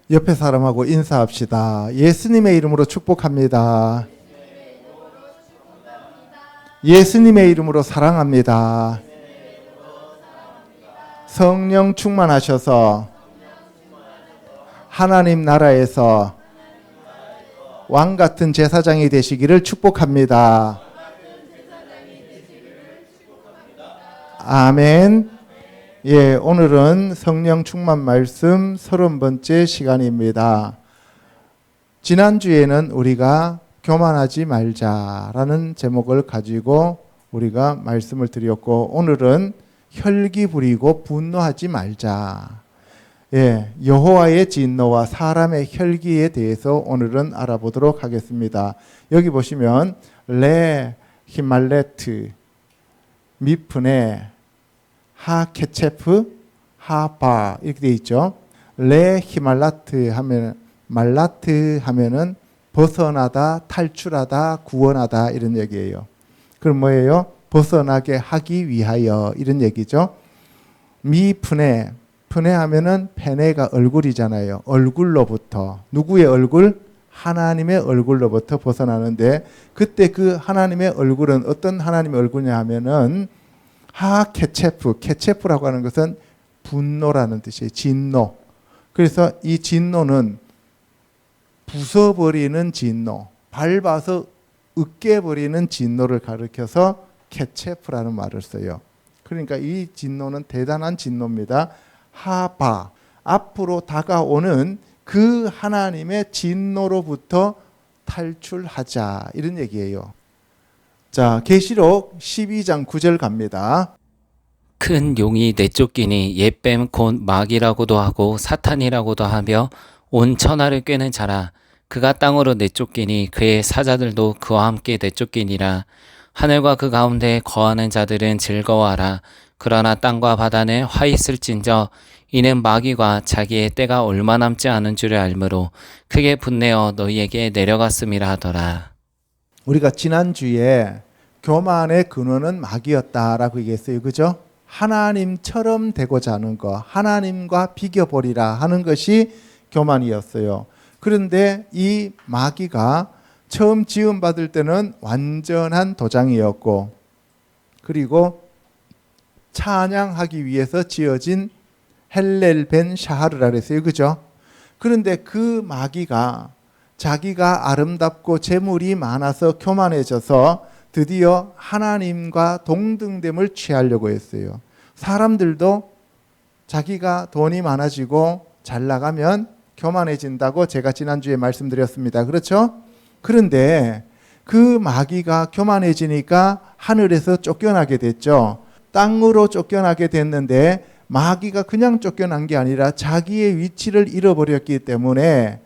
옆에 사람하고 인사합시다. 예수님의 이름으로 축복합니다. 예수님의 이름으로 사랑합니다. 성령 충만하셔서 하나님 나라에서 왕 같은 제사장이 되시기를 축복합니다. 아멘. 예, 오늘은 성령 충만 말씀 30번째 시간입니다. 지난주에는 우리가 교만하지 말자라는 제목을 가지고 우리가 말씀을 드렸고, 오늘은 혈기 부리고 분노하지 말자. 예, 여호와의 진노와 사람의 혈기에 대해서 오늘은 알아보도록 하겠습니다. 여기 보시면 레 히말레트 미프네 하케체프 하바 이렇게 되어 있죠. 레 히말라트 하면 말라트 하면은 벗어나다, 탈출하다, 구원하다 이런 얘기예요. 그럼 뭐예요? 벗어나게 하기 위하여 이런 얘기죠. 미프네, 프네 하면은 페네가 얼굴이잖아요. 얼굴로부터, 누구의 얼굴? 하나님의 얼굴로부터 벗어나는데, 그때 그 하나님의 얼굴은 어떤 하나님의 얼굴이냐 하면은 하케체프, 케체프라고 하는 것은 분노라는 뜻이에요. 진노. 그래서 이 진노는 부숴버리는 진노, 밟아서 으깨버리는 진노를 가리켜서 케체프라는 말을 써요. 그러니까 이 진노는 대단한 진노입니다. 하바, 앞으로 다가오는 그 하나님의 진노로부터 탈출하자 이런 얘기예요. 자, 계시록 12장 9절 갑니다. 큰 용이 내쫓기니 옛뱀 곧 마귀라고도 하고 사탄이라고도 하며 온 천하를 꿰는 자라. 그가 땅으로 내쫓기니 그의 사자들도 그와 함께 내쫓기니라. 하늘과 그 가운데 거하는 자들은 즐거워하라. 그러나 땅과 바다는 화 있을진저 이는 마귀가 자기의 때가 얼마 남지 않은 줄을 알므로 크게 분내어 너희에게 내려갔음이라 하더라. 우리가 지난주에 교만의 근원은 마귀였다라고 얘기했어요. 그죠? 하나님처럼 되고자 하는 것, 하나님과 비교버리라 하는 것이 교만이었어요. 그런데 이 마귀가 처음 지음받을 때는 완전한 도장이었고, 그리고 찬양하기 위해서 지어진 헬렐 벤 샤하르라 그랬어요. 그죠? 그런데 그 마귀가 자기가 아름답고 재물이 많아서 교만해져서 드디어 하나님과 동등됨을 취하려고 했어요. 사람들도 자기가 돈이 많아지고 잘 나가면 교만해진다고 제가 지난주에 말씀드렸습니다. 그렇죠? 그런데 그 마귀가 교만해지니까 하늘에서 쫓겨나게 됐죠. 땅으로 쫓겨나게 됐는데 마귀가 그냥 쫓겨난 게 아니라 자기의 위치를 잃어버렸기 때문에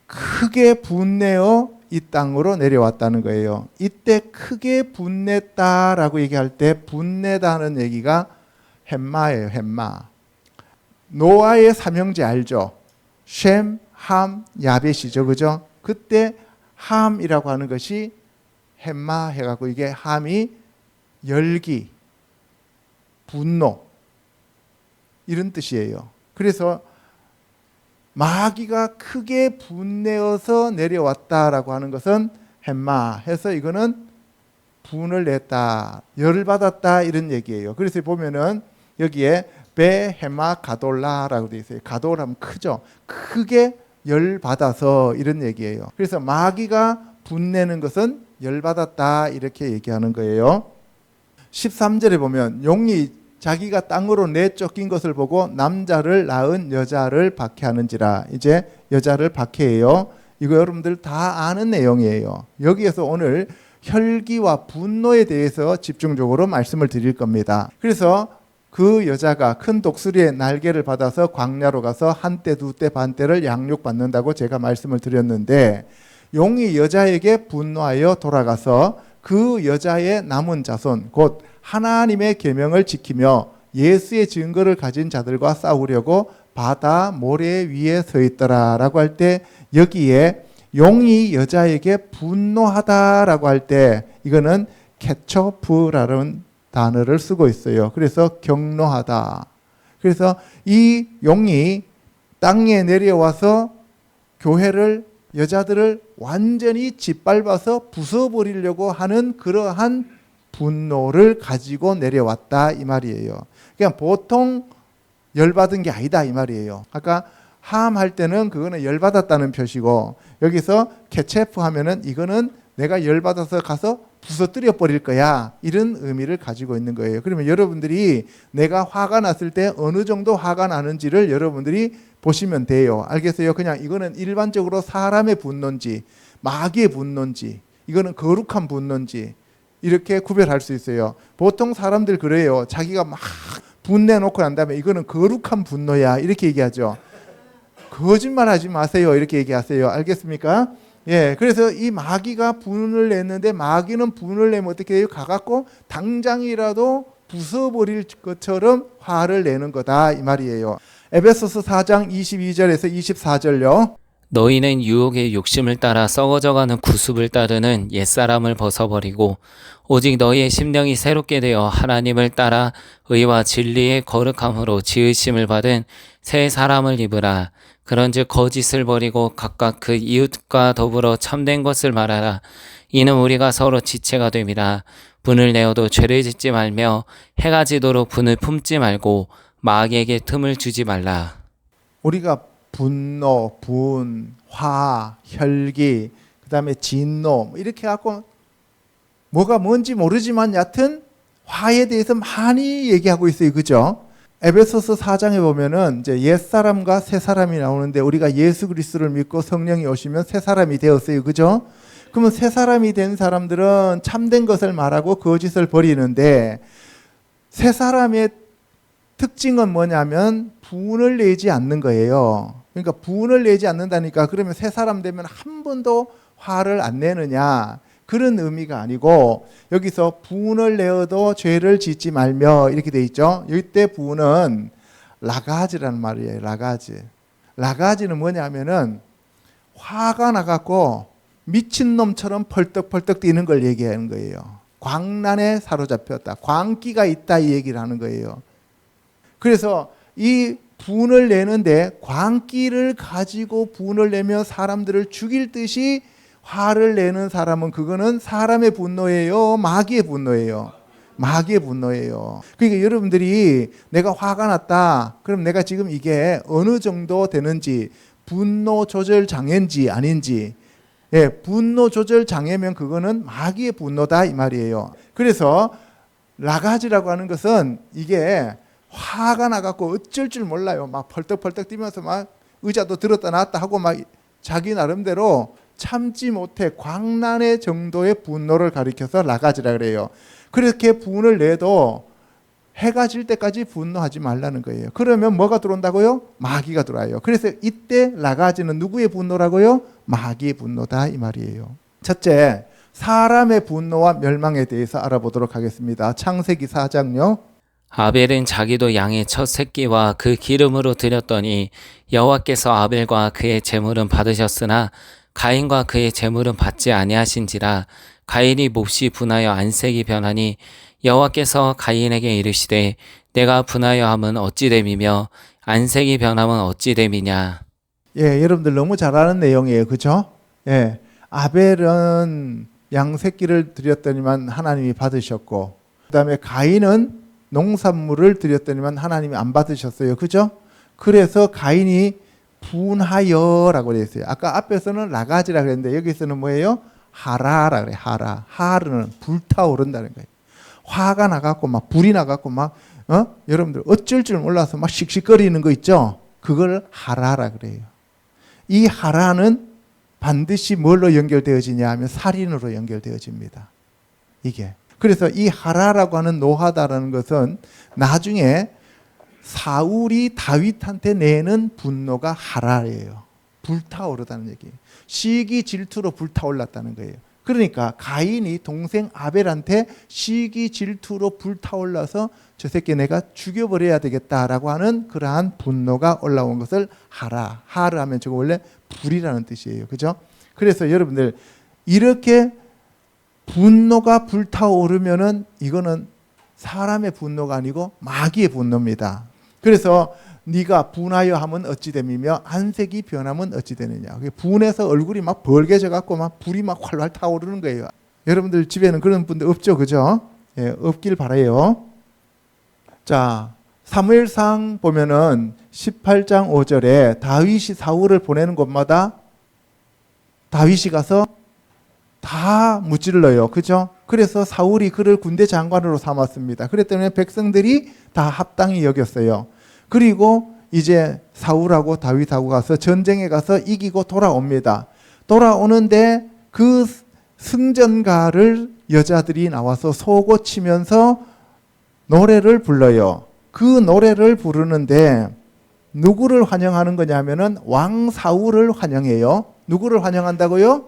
크게 분내어 이 땅으로 내려왔다는 거예요. 이때 크게 분냈다라고 얘기할 때 분내다는 얘기가 햄마예요. 햄마. 노아의 삼형제 알죠? 셈, 함, 야벳이죠. 그죠? 그때 함이라고 하는 것이 햄마 해갖고 이게 함이 열기, 분노 이런 뜻이에요. 그래서 마귀가 크게 분내어서 내려왔다라고 하는 것은 햄마 해서 이거는 분을 냈다, 열을 받았다 이런 얘기예요. 그래서 보면은 여기에 베 햄마 가돌라라고 되어 있어요. 가돌하면 크죠. 크게 열 받아서 이런 얘기예요. 그래서 마귀가 분내는 것은 열 받았다 이렇게 얘기하는 거예요. 13절에 보면 용이 자기가 땅으로 내쫓긴 것을 보고 남자를 낳은 여자를 박해하는지라. 이제 여자를 박해해요. 이거 여러분들 다 아는 내용이에요. 여기에서 오늘 혈기와 분노에 대해서 집중적으로 말씀을 드릴 겁니다. 그래서 그 여자가 큰 독수리의 날개를 받아서 광야로 가서 한때 두때 반때를 양육받는다고 제가 말씀을 드렸는데, 용이 여자에게 분노하여 돌아가서 그 여자의 남은 자손 곧 하나님의 계명을 지키며 예수의 증거를 가진 자들과 싸우려고 바다 모래 위에 서 있더라라고 할 때, 여기에 용이 여자에게 분노하다라고 할 때 이거는 케초프라는 단어를 쓰고 있어요. 그래서 경노하다. 그래서 이 용이 땅에 내려와서 교회를, 여자들을 완전히 짓밟아서 부숴버리려고 하는 그러한 분노를 가지고 내려왔다 이 말이에요. 그냥 보통 열받은 게 아니다 이 말이에요. 아까 함 할 때는 그거는 열받았다는 표시고, 여기서 케체프 하면은 이거는 내가 열받아서 가서 부서뜨려 버릴 거야, 이런 의미를 가지고 있는 거예요. 그러면 여러분들이 내가 화가 났을 때 어느 정도 화가 나는지를 여러분들이 보시면 돼요. 알겠어요? 그냥 이거는 일반적으로 사람의 분노인지 마귀의 분노인지 이거는 거룩한 분노인지 이렇게 구별할 수 있어요. 보통 사람들 그래요. 자기가 막 분내놓고 난 다음에 이거는 거룩한 분노야 이렇게 얘기하죠. 거짓말하지 마세요 이렇게 얘기하세요. 알겠습니까? 예, 그래서 이 마귀가 분을 냈는데, 마귀는 분을 내면 어떻게 해요? 가갖고 당장이라도 부숴버릴 것처럼 화를 내는 거다 이 말이에요. 에베소서 4장 22절에서 24절요. 너희는 유혹의 욕심을 따라 썩어져가는 구습을 따르는 옛사람을 벗어버리고 오직 너희의 심령이 새롭게 되어 하나님을 따라 의와 진리의 거룩함으로 지으심을 받은 새 사람을 입으라. 그런즉 거짓을 버리고 각각 그 이웃과 더불어 참된 것을 말하라. 이는 우리가 서로 지체가 됨이라. 분을 내어도 죄를 짓지 말며 해가 지도록 분을 품지 말고 마귀에게 틈을 주지 말라. 우리가 분노, 분, 화, 혈기, 그 다음에 진노 이렇게 갖고 뭐가 뭔지 모르지만 여하튼 화에 대해서 많이 얘기하고 있어요. 그죠? 에베소서 4장에 보면은 이제 옛사람과 새사람이 나오는데, 우리가 예수 그리스도를 믿고 성령이 오시면 새사람이 되었어요. 그죠? 그러면 새사람이 된 사람들은 참된 것을 말하고 거짓을 버리는데, 새사람의 특징은 뭐냐면 분을 내지 않는 거예요. 그러니까 분을 내지 않는다니까, 그러면 새사람 되면 한 번도 화를 안 내느냐, 그런 의미가 아니고, 여기서 분을 내어도 죄를 짓지 말며 이렇게 돼 있죠. 이때 분은 라가지라는 말이에요. 라가지. 라가지는 뭐냐면은 화가 나갖고 미친놈처럼 펄떡펄떡 뛰는 걸 얘기하는 거예요. 광란에 사로잡혔다, 광기가 있다, 이 얘기를 하는 거예요. 그래서 이 분을 내는데, 광기를 가지고 분을 내며 사람들을 죽일 듯이 화를 내는 사람은 그거는 사람의 분노예요, 마귀의 분노예요? 마귀의 분노예요. 그러니까 여러분들이 내가 화가 났다, 그럼 내가 지금 이게 어느 정도 되는지, 분노 조절 장애인지 아닌지, 예, 분노 조절 장애면 그거는 마귀의 분노다 이 말이에요. 그래서 라가지라고 하는 것은 이게 화가 나갖고 어쩔 줄 몰라요. 막 펄떡펄떡 뛰면서 막 의자도 들었다 놨다 하고 막 자기 나름대로 참지 못해 광란의 정도의 분노를 가리켜서 라가지라 그래요. 그렇게 분을 내도 해가 질 때까지 분노하지 말라는 거예요. 그러면 뭐가 들어온다고요? 마귀가 들어와요. 그래서 이때 라가지는 누구의 분노라고요? 마귀의 분노다 이 말이에요. 첫째, 사람의 분노와 멸망에 대해서 알아보도록 하겠습니다. 창세기 4장요. 아벨은 자기도 양의 첫 새끼와 그 기름으로 드렸더니 여호와께서 아벨과 그의 제물은 받으셨으나 가인과 그의 제물은 받지 아니하신지라. 가인이 몹시 분하여 안색이 변하니 여호와께서 가인에게 이르시되 내가 분하여 함은 어찌 됨이며 안색이 변함은 어찌 됨이냐. 예, 여러분들 너무 잘 아는 내용이에요. 그죠? 예. 아벨은 양 새끼를 드렸더니만 하나님이 받으셨고, 그다음에 가인은 농산물을 드렸더니만 하나님이 안 받으셨어요. 그죠? 그래서 가인이 분하여라고 되어 있어요. 아까 앞에서는 라가지라 그랬는데 여기서는 뭐예요? 하라라 그래요. 하라. 하르는 불타오른다는 거예요. 화가 나갖고 막 불이 나갖고 막 여러분들 어쩔 줄 몰라서 막 씩씩거리는 거 있죠? 그걸 하라라 그래요. 이 하라는 반드시 뭘로 연결되어지냐 하면 살인으로 연결되어집니다. 이게. 그래서 이 하라라고 하는 노하다라는 것은 나중에 사울이 다윗한테 내는 분노가 하라예요. 불타오르다는 얘기예요. 시기 질투로 불타올랐다는 거예요. 그러니까 가인이 동생 아벨한테 시기 질투로 불타올라서 저 새끼 내가 죽여버려야 되겠다라고 하는 그러한 분노가 올라온 것을 하라. 하라 하면 저거 원래 불이라는 뜻이에요. 그죠? 그래서 여러분들 이렇게 분노가 불타오르면은 이거는 사람의 분노가 아니고 마귀의 분노입니다. 그래서 네가 분하여 하면 어찌 됨이며 안색이 변하면 어찌 되느냐. 분해서 얼굴이 막 벌게져 갖고 막 불이 막 활활 타오르는 거예요. 여러분들 집에는 그런 분들 없죠, 그죠? 예, 없길 바라요. 자, 사무엘상 보면은 18장 5절에 다윗이 사울을 보내는 곳마다 다윗이 가서 다 무찔러요. 그죠? 그래서 사울이 그를 군대 장관으로 삼았습니다. 그랬기 때문에 백성들이 다 합당히 여겼어요. 그리고 이제 사울하고 다윗하고 가서 전쟁에 가서 이기고 돌아옵니다. 돌아오는데 그 승전가를 여자들이 나와서 소고 치면서 노래를 불러요. 그 노래를 부르는데 누구를 환영하는 거냐면은 왕 사울을 환영해요. 누구를 환영한다고요?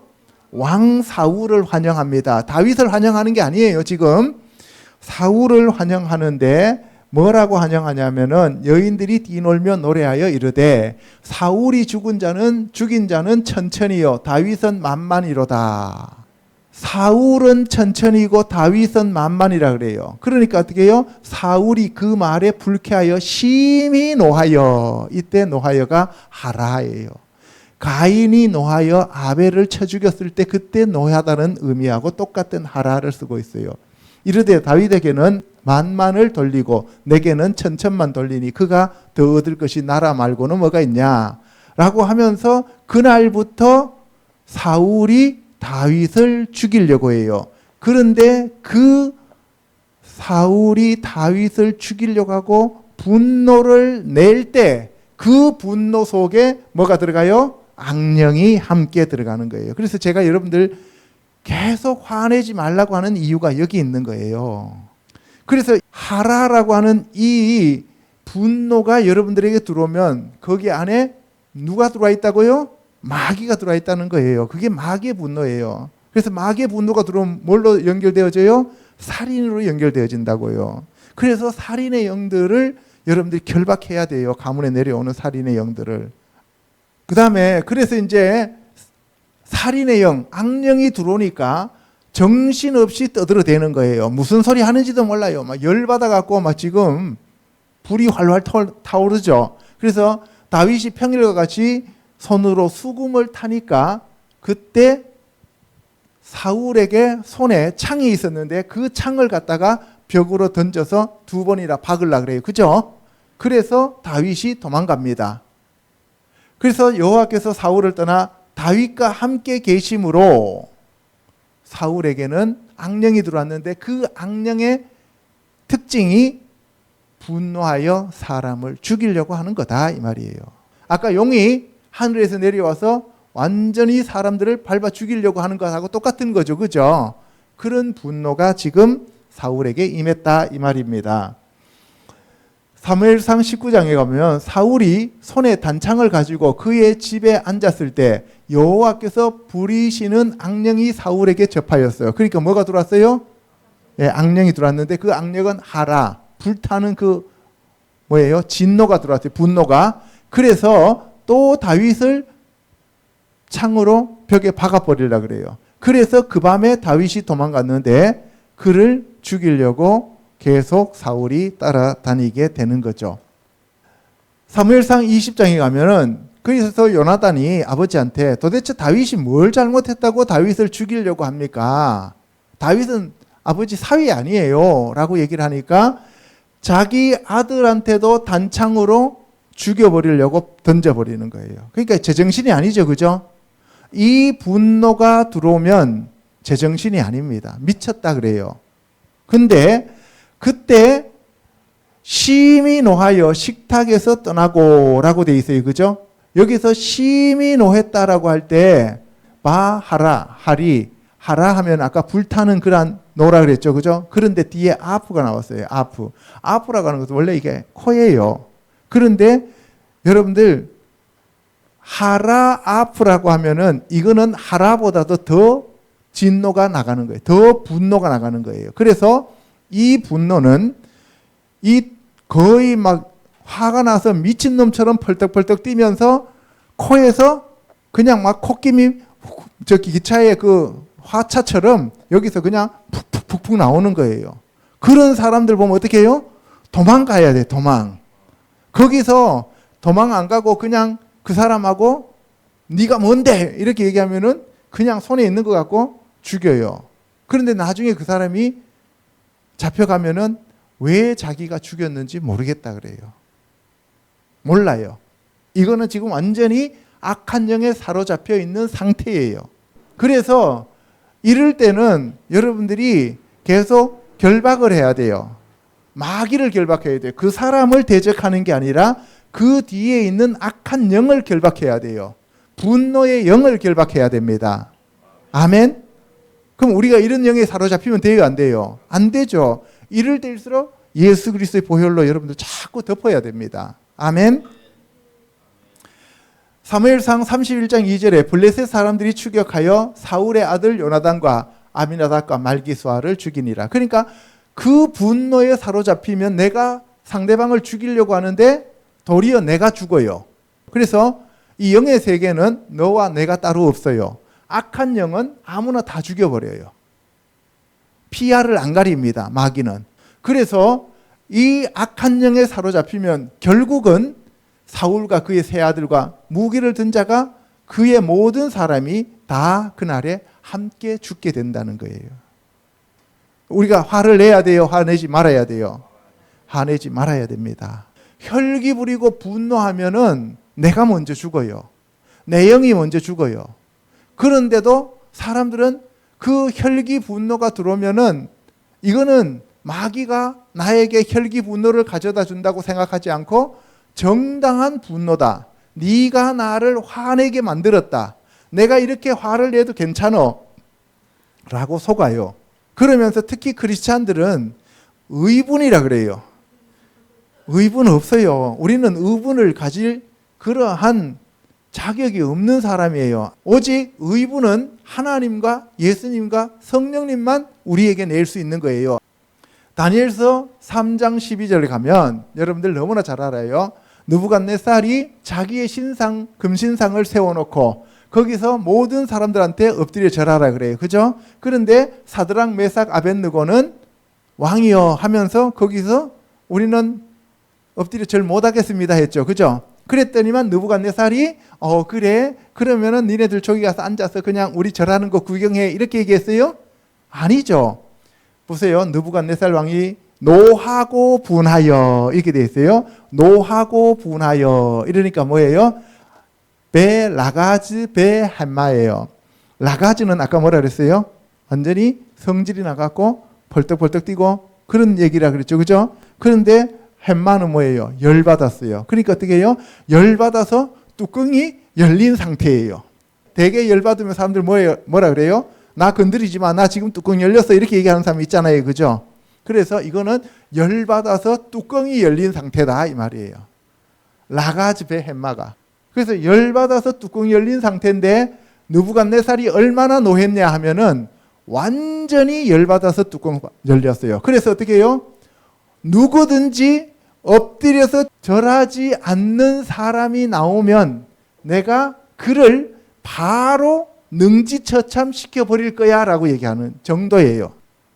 왕 사울을 환영합니다. 다윗을 환영하는 게 아니에요. 지금 사울을 환영하는데 뭐라고 환영하냐면은 여인들이 뛰놀며 노래하여 이르되 사울이 죽인 자는 천천히요 다윗은 만만이로다. 사울은 천천히고 다윗은 만만이라 그래요. 그러니까 어떻게 해요? 사울이 그 말에 불쾌하여 심히 노하여. 이때 노하여가 하라예요. 가인이 노하여 아벨을 쳐 죽였을 때 그때 노하다는 의미하고 똑같은 하라를 쓰고 있어요. 이르되 다윗에게는 만만을 돌리고 내게는 천천만 돌리니 그가 더 얻을 것이 나라 말고는 뭐가 있냐 라고 하면서 그날부터 사울이 다윗을 죽이려고 해요. 그런데 그 사울이 다윗을 죽이려고 하고 분노를 낼 때 그 분노 속에 뭐가 들어가요? 악령이 함께 들어가는 거예요. 그래서 제가 여러분들 계속 화내지 말라고 하는 이유가 여기 있는 거예요. 그래서 하라라고 하는 이 분노가 여러분들에게 들어오면 거기 안에 누가 들어와 있다고요? 마귀가 들어와 있다는 거예요. 그게 마귀의 분노예요. 그래서 마귀의 분노가 들어오면 뭘로 연결되어져요? 살인으로 연결되어진다고요. 그래서 살인의 영들을 여러분들이 결박해야 돼요. 가문에 내려오는 살인의 영들을. 그 다음에 그래서 이제 살인의 영, 악령이 들어오니까 정신없이 떠들어대는 거예요. 무슨 소리 하는지도 몰라요. 막 열받아갖고 막 지금 불이 활활 타오르죠. 그래서 다윗이 평일과 같이 손으로 수금을 타니까 그때 사울에게 손에 창이 있었는데 그 창을 갖다가 벽으로 던져서 2번이나 박으려고 그래요. 그죠? 그래서 다윗이 도망갑니다. 그래서 여호와께서 사울을 떠나 다윗과 함께 계심으로 사울에게는 악령이 들어왔는데 그 악령의 특징이 분노하여 사람을 죽이려고 하는 거다 이 말이에요. 아까 용이 하늘에서 내려와서 완전히 사람들을 밟아 죽이려고 하는 것하고 똑같은 거죠. 그죠? 그런 분노가 지금 사울에게 임했다 이 말입니다. 사무엘상 19장에 가면 사울이 손에 단창을 가지고 그의 집에 앉았을 때 여호와께서 부리시는 악령이 사울에게 접하였어요. 그러니까 뭐가 들어왔어요? 예, 악령이 들어왔는데 그 악령은 하라, 불타는 그 뭐예요? 진노가 들어왔어요. 분노가. 그래서 또 다윗을 창으로 벽에 박아버리려고 그래요. 그래서 그 밤에 다윗이 도망갔는데 그를 죽이려고 계속 사울이 따라다니게 되는 거죠. 사무엘상 20장에 가면은 그래서 요나단이 아버지한테 도대체 다윗이 뭘 잘못했다고 다윗을 죽이려고 합니까? 다윗은 아버지 사위 아니에요 라고 얘기를 하니까 자기 아들한테도 단창으로 죽여버리려고 던져버리는 거예요. 그러니까 제정신이 아니죠. 그죠? 이 분노가 들어오면 제정신이 아닙니다. 미쳤다 그래요. 근데 그때 심히 노하여 식탁에서 떠나고 라고 돼 있어요. 그죠? 여기서 심히 노했다라고 할 때 마하라, 하리, 하라 하면 아까 불타는 그런 노라 그랬죠. 그죠? 그런데 뒤에 아프가 나왔어요. 아프. 아프라고 하는 것은 원래 이게 코예요. 그런데 여러분들 하라 아프라고 하면은 이거는 하라보다도 더 진노가 나가는 거예요. 더 분노가 나가는 거예요. 그래서 이 분노는 이 거의 막 화가 나서 미친놈처럼 펄떡펄떡 뛰면서 코에서 그냥 막 콧김이 저기 기차의 그 화차처럼 여기서 그냥 푹푹푹푹 나오는 거예요. 그런 사람들 보면 어떻게 해요? 도망가야 돼. 도망. 거기서 도망 안 가고 그냥 그 사람하고 네가 뭔데 이렇게 얘기하면은 그냥 손에 있는 것 같고 죽여요. 그런데 나중에 그 사람이 잡혀가면은 왜 자기가 죽였는지 모르겠다 그래요. 몰라요. 이거는 지금 완전히 악한 영에 사로잡혀 있는 상태예요. 그래서 이럴 때는 여러분들이 계속 결박을 해야 돼요. 마귀를 결박해야 돼요. 그 사람을 대적하는 게 아니라 그 뒤에 있는 악한 영을 결박해야 돼요. 분노의 영을 결박해야 됩니다. 아멘? 그럼 우리가 이런 영에 사로잡히면 돼요, 안 돼요? 안 되죠. 이럴 때일수록 예수 그리스도의 보혈로 여러분들 자꾸 덮어야 됩니다. 아멘? 사무엘상 31장 2절에 블레셋 사람들이 추격하여 사울의 아들 요나단과 아미나답과 말기수아를 죽이니라. 그러니까 그 분노에 사로잡히면 내가 상대방을 죽이려고 하는데 도리어 내가 죽어요. 그래서 이 영의 세계는 너와 내가 따로 없어요. 악한 영은 아무나 다 죽여버려요. 피아를 안 가립니다. 마귀는. 그래서 이 악한 영에 사로잡히면 결국은 사울과 그의 세 아들과 무기를 든 자가 그의 모든 사람이 다 그날에 함께 죽게 된다는 거예요. 우리가 화를 내야 돼요? 화내지 말아야 돼요? 화내지 말아야 됩니다. 혈기 부리고 분노하면은 내가 먼저 죽어요. 내 영이 먼저 죽어요. 그런데도 사람들은 그 혈기 분노가 들어오면은 이거는 마귀가 나에게 혈기 분노를 가져다 준다고 생각하지 않고 정당한 분노다. 네가 나를 화내게 만들었다. 내가 이렇게 화를 내도 괜찮어. 라고 속아요. 그러면서 특히 크리스찬들은 의분이라 그래요. 의분 없어요. 우리는 의분을 가질 그러한 자격이 없는 사람이에요. 오직 의분은 하나님과 예수님과 성령님만 우리에게 낼 수 있는 거예요. 다니엘서 3장 12절에 가면 여러분들 너무나 잘 알아요. 느부갓네살이 자기의 신상, 금신상을 세워놓고 거기서 모든 사람들한테 엎드려 절하라 그래요. 그죠? 그런데 사드락, 메삭, 아벳느고는 왕이여 하면서 거기서 우리는 엎드려 절 못하겠습니다 했죠. 그죠? 그랬더니만 느부갓네살이 그래? 그러면은 니네들 저기 가서 앉아서 그냥 우리 절하는 거 구경해 이렇게 얘기했어요? 아니죠. 보세요. 느부갓네살 왕이 노하고 분하여 이렇게 돼 있어요. 노하고 분하여 이러니까 뭐예요? 배 라가즈 배 햄마예요. 라가즈는 아까 뭐라 그랬어요? 완전히 성질이 나갖고 벌떡벌떡 뛰고 그런 얘기라 그랬죠. 그죠? 그런데 햄마는 뭐예요? 열받았어요. 그러니까 어떻게 해요? 열받아서 뚜껑이 열린 상태예요. 되게 열받으면 사람들 뭐라 그래요? 나 건드리지 마. 나 지금 뚜껑 열렸어. 이렇게 얘기하는 사람 있잖아요. 그죠? 그래서 이거는 열받아서 뚜껑이 열린 상태다 이 말이에요. 라가즈 배 햄마가. 그래서 열받아서 뚜껑이 열린 상태인데 느부갓네살이 얼마나 노했냐 하면은 완전히 열받아서 뚜껑 열렸어요. 그래서 어떻게 해요? 누구든지 엎드려서 절하지 않는 사람이 나오면 내가 그를 바로 능지처참 시켜버릴 거야 라고 얘기하는 정도예요.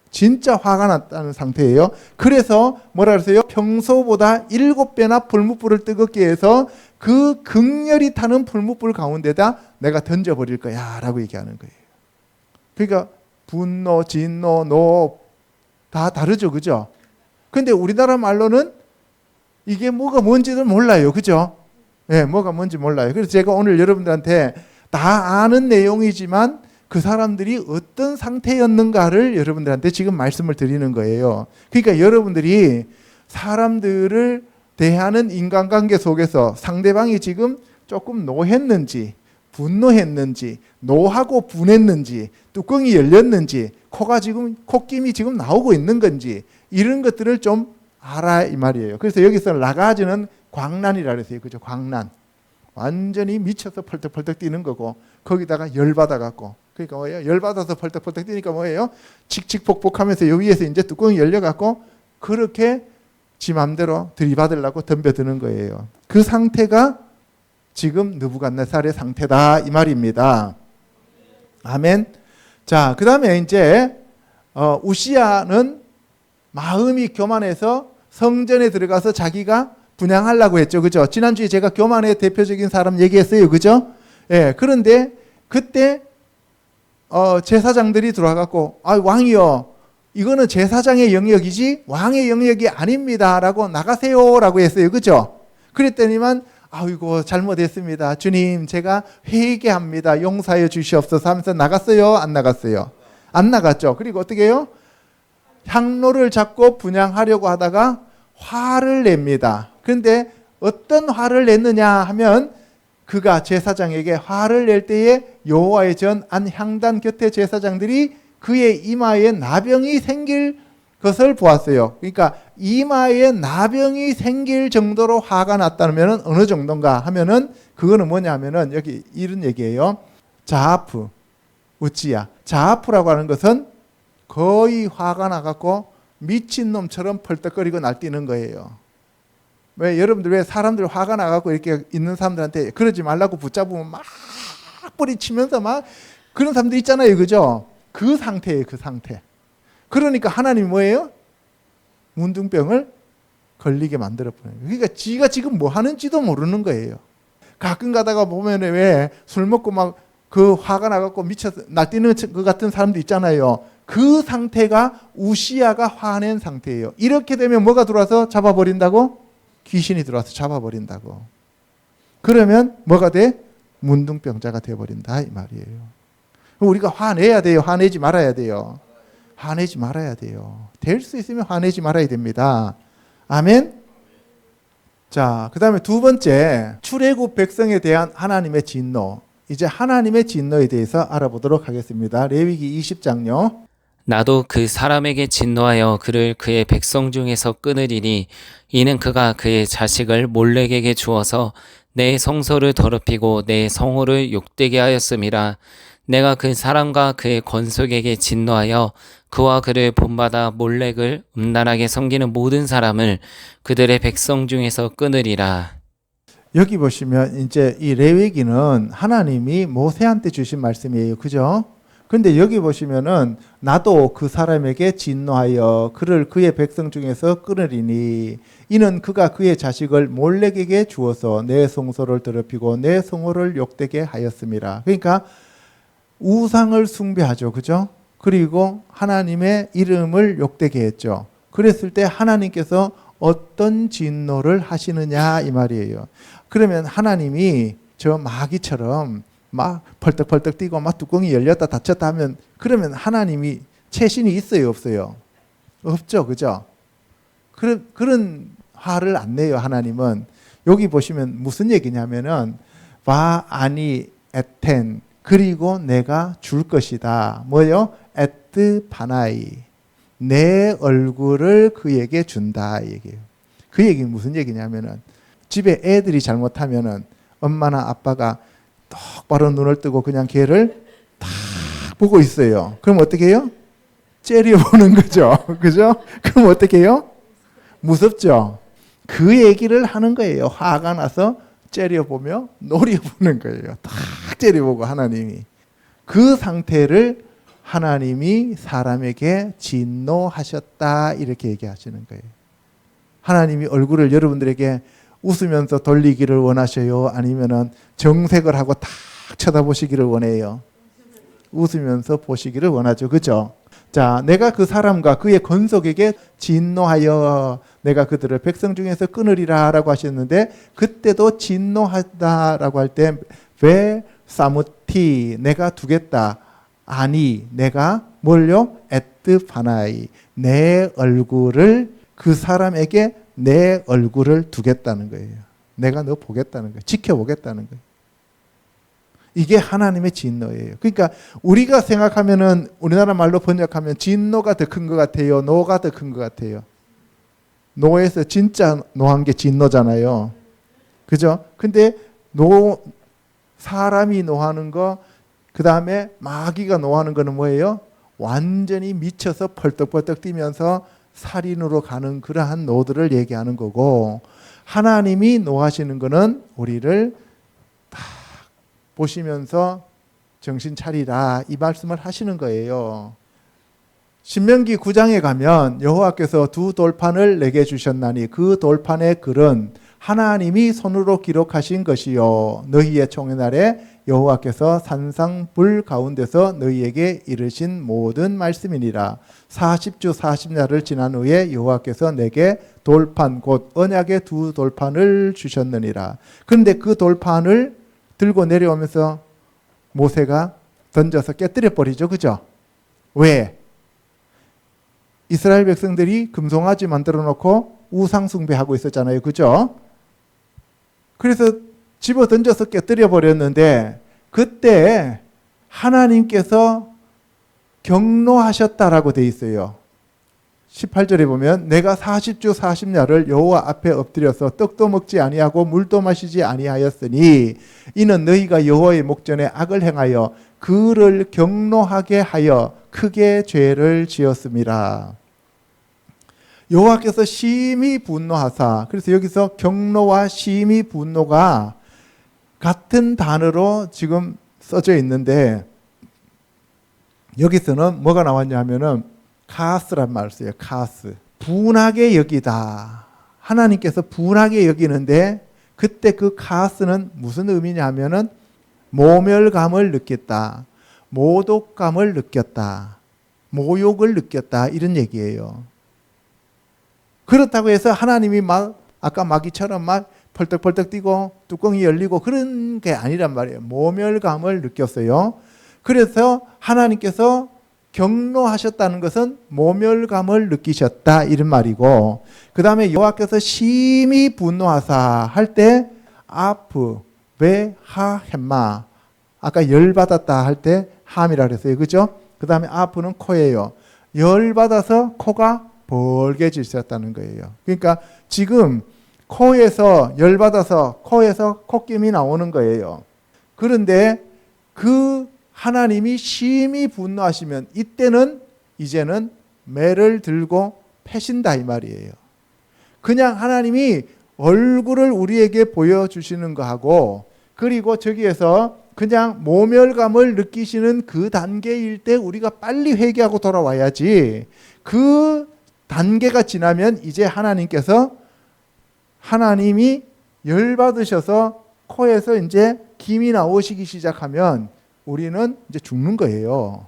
진짜 화가 났다는 상태예요. 그래서 뭐라 그러세요? 평소보다 7배나 풀무불을 뜨겁게 해서 그 극렬히 타는 풀무불 가운데다 내가 던져버릴 거야 라고 얘기하는 거예요. 그러니까 분노, 진노, 노 다 다르죠. 그죠? 근데 우리나라 말로는 이게 뭐가 뭔지를 몰라요. 그죠? 네, 뭐가 뭔지 몰라요. 그래서 제가 오늘 여러분들한테 다 아는 내용이지만 그 사람들이 어떤 상태였는가를 여러분들한테 지금 말씀을 드리는 거예요. 그러니까 여러분들이 사람들을 대하는 인간관계 속에서 상대방이 지금 조금 노했는지 분노했는지 노하고 분했는지 뚜껑이 열렸는지 콧김이 지금 나오고 있는 건지 이런 것들을 좀 알아 이 말이에요. 그래서 여기서 라가즈는 광란이라 그랬어요. 그죠? 광란. 완전히 미쳐서 펄떡펄떡 뛰는 거고 거기다가 열받아 갖고 그러니까 뭐예요? 열받아서 펄떡펄떡 뛰니까 뭐예요? 칙칙폭폭하면서 여기에서 이제 뚜껑이 열려 갖고 그렇게 지 맘대로 들이받으려고 덤벼드는 거예요. 그 상태가 지금 느부갓네살의 상태다 이 말입니다. 아멘. 자, 그다음에 이제 우시야는 마음이 교만해서 성전에 들어가서 자기가 분양하려고 했죠. 그죠? 지난주에 제가 교만의 대표적인 사람 얘기했어요. 그죠? 예, 그런데 그때 제사장들이 들어와갖고 왕이요, 이거는 제사장의 영역이지 왕의 영역이 아닙니다라고 나가세요라고 했어요. 그죠? 그랬더니만 아이고 잘못했습니다. 주님 제가 회개합니다. 용서해 주시옵소서 하면서 나갔어요? 안 나갔어요? 안 나갔죠. 그리고 어떻게 해요? 향로를 잡고 분향하려고 하다가 화를 냅니다. 그런데 어떤 화를 냈느냐 하면 그가 제사장에게 화를 낼 때에 여호와의 전 안 향단 곁에 제사장들이 그의 이마에 나병이 생길 것을 보았어요. 그러니까 이마에 나병이 생길 정도로 화가 났다면 어느 정도인가 하면은 그거는 뭐냐 하면은 여기 이런 얘기예요. 자아프, 우찌야. 자아프라고 하는 것은 거의 화가 나갖고 미친놈처럼 펄떡거리고 날뛰는 거예요. 왜 여러분들 왜 사람들 화가 나갖고 이렇게 있는 사람들한테 그러지 말라고 붙잡으면 막 뿌리치면서 막 그런 사람들 있잖아요. 그죠? 그 상태예요. 그 상태. 그러니까 하나님이 뭐예요? 문둥병을 걸리게 만들어버려요. 그러니까 지가 지금 뭐 하는지도 모르는 거예요. 가끔 가다가 보면 왜 술 먹고 막 그 화가 나갖고 미쳐서 날뛰는 것 같은 사람도 있잖아요. 그 상태가 우시아가 화낸 상태예요. 이렇게 되면 뭐가 들어와서 잡아버린다고? 귀신이 들어와서 잡아버린다고. 그러면 뭐가 돼? 문둥병자가 돼버린다 이 말이에요. 우리가 화내야 돼요? 화내지 말아야 돼요? 화내지 말아야 돼요. 될 수 있으면 화내지 말아야 됩니다. 아멘. 자, 그 다음에 두 번째, 출애굽 백성에 대한 하나님의 진노. 이제 하나님의 진노에 대해서 알아보도록 하겠습니다. 레위기 20장요. 나도 그 사람에게 진노하여 그를 그의 백성 중에서 끊으리니 이는 그가 그의 자식을 몰렉에게 주어서 내 성소를 더럽히고 내 성호를 욕되게 하였음이라. 내가 그 사람과 그의 권속에게 진노하여 그와 그를 본받아 몰렉을 음란하게 섬기는 모든 사람을 그들의 백성 중에서 끊으리라. 여기 보시면 이제 이 레위기는 하나님이 모세한테 주신 말씀이에요. 그죠? 근데 여기 보시면은 나도 그 사람에게 진노하여 그를 그의 백성 중에서 끊으리니 이는 그가 그의 자식을 몰렉에게 주어서 내 성소를 더럽히고 내 성호를 욕되게 하였음이라. 그러니까 우상을 숭배하죠. 그죠? 그리고 하나님의 이름을 욕되게 했죠. 그랬을 때 하나님께서 어떤 진노를 하시느냐 이 말이에요. 그러면 하나님이 저 마귀처럼 막 펄떡펄떡 뛰고 막 뚜껑이 열렸다 닫혔다 하면 그러면 하나님이 채신이 있어요? 없어요? 없죠. 그죠? 그런 화를 안 내요. 하나님은. 여기 보시면 무슨 얘기냐면은 바 아니 에텐 그리고 내가 줄 것이다. 뭐요? 에트 바나이 내 얼굴을 그에게 준다 얘기예요. 그 얘기는 무슨 얘기냐면은 집에 애들이 잘못하면은 엄마나 아빠가 똑바로 눈을 뜨고 그냥 걔를 딱 보고 있어요. 그럼 어떻게 해요? 째려보는 거죠. 그죠? 그럼 어떻게 해요? 무섭죠? 그 얘기를 하는 거예요. 화가 나서 째려보며 노려보는 거예요. 딱 째려보고 하나님이. 그 상태를 하나님이 사람에게 진노하셨다 이렇게 얘기하시는 거예요. 하나님이 얼굴을 여러분들에게 웃으면서 돌리기를 원하셔요? 아니면은 정색을 하고 탁 쳐다보시기를 원해요? 웃으면서 보시기를 원하죠. 그죠? 자, 내가 그 사람과 그의 건속에게 진노하여 내가 그들을 백성 중에서 끊으리라 라고 하셨는데 그때도 진노하다라고 할 때 왜 사무티 내가 두겠다. 아니 내가 뭘요? 에트 바나이 내 얼굴을 그 사람에게 내 얼굴을 두겠다는 거예요. 내가 너 보겠다는 거예요. 지켜보겠다는 거예요. 이게 하나님의 진노예요. 그러니까 우리가 생각하면은 우리나라 말로 번역하면 진노가 더 큰 것 같아요. 노가 더 큰 것 같아요. 노에서 진짜 노한 게 진노잖아요. 그죠? 근데 사람이 노하는 거, 그 다음에 마귀가 노하는 거는 뭐예요? 완전히 미쳐서 펄떡펄떡 뛰면서 살인으로 가는 그러한 노들을 얘기하는 거고, 하나님이 노하시는 거는 우리를 딱 보시면서 정신 차리라 이 말씀을 하시는 거예요. 신명기 9장에 가면 여호와께서 두 돌판을 내게 주셨나니 그 돌판의 글은 하나님이 손으로 기록하신 것이요 너희의 총회날에 여호와께서 산상불 가운데서 너희에게 이르신 모든 말씀이니라. 40주 40날을 지난 후에 여호와께서 내게 돌판 곧 언약의 두 돌판을 주셨느니라. 그런데 그 돌판을 들고 내려오면서 모세가 던져서 깨뜨려 버리죠. 그죠? 왜? 이스라엘 백성들이 금송아지 만들어 놓고 우상 숭배하고 있었잖아요. 그죠? 그래서 집어 던져서 깨뜨려 버렸는데 그때 하나님께서 경노하셨다라고 돼 있어요. 18절에 보면 내가 40주 40야를 여호와 앞에 엎드려서 떡도 먹지 아니하고 물도 마시지 아니하였으니 이는 너희가 여호와의 목전에 악을 행하여 그를 경노하게 하여 크게 죄를 지었음이라. 여호와께서 심히 분노하사, 그래서 여기서 경노와 심히 분노가 같은 단어로 지금 써져 있는데 여기서는 뭐가 나왔냐 하면은 카스란 말을 써요. 카스. 분하게 여기다. 하나님께서 분하게 여기는데 그때 그 카스는 무슨 의미냐 하면은 모멸감을 느꼈다. 모독감을 느꼈다. 모욕을 느꼈다. 이런 얘기예요. 그렇다고 해서 하나님이 막 아까 마귀처럼 막 펄떡펄떡 뛰고 뚜껑이 열리고 그런 게 아니란 말이에요. 모멸감을 느꼈어요. 그래서 하나님께서 경노하셨다는 것은 모멸감을 느끼셨다 이런 말이고, 그 다음에 여호와께서 심히 분노하사 할 때 아프 베하 햄마, 아까 열받았다 할 때 함이라 그랬어요. 그죠? 그 다음에 아프는 코예요. 열받아서 코가 벌게지셨다는 거예요. 그러니까 지금 코에서 열받아서 코에서 콧김이 나오는 거예요. 그런데 그 하나님이 심히 분노하시면 이때는 이제는 매를 들고 패신다 이 말이에요. 그냥 하나님이 얼굴을 우리에게 보여주시는 거하고, 그리고 저기에서 그냥 모멸감을 느끼시는 그 단계일 때 우리가 빨리 회개하고 돌아와야지, 그 단계가 지나면 이제 하나님이 열받으셔서 코에서 이제 김이 나오시기 시작하면 우리는 이제 죽는 거예요.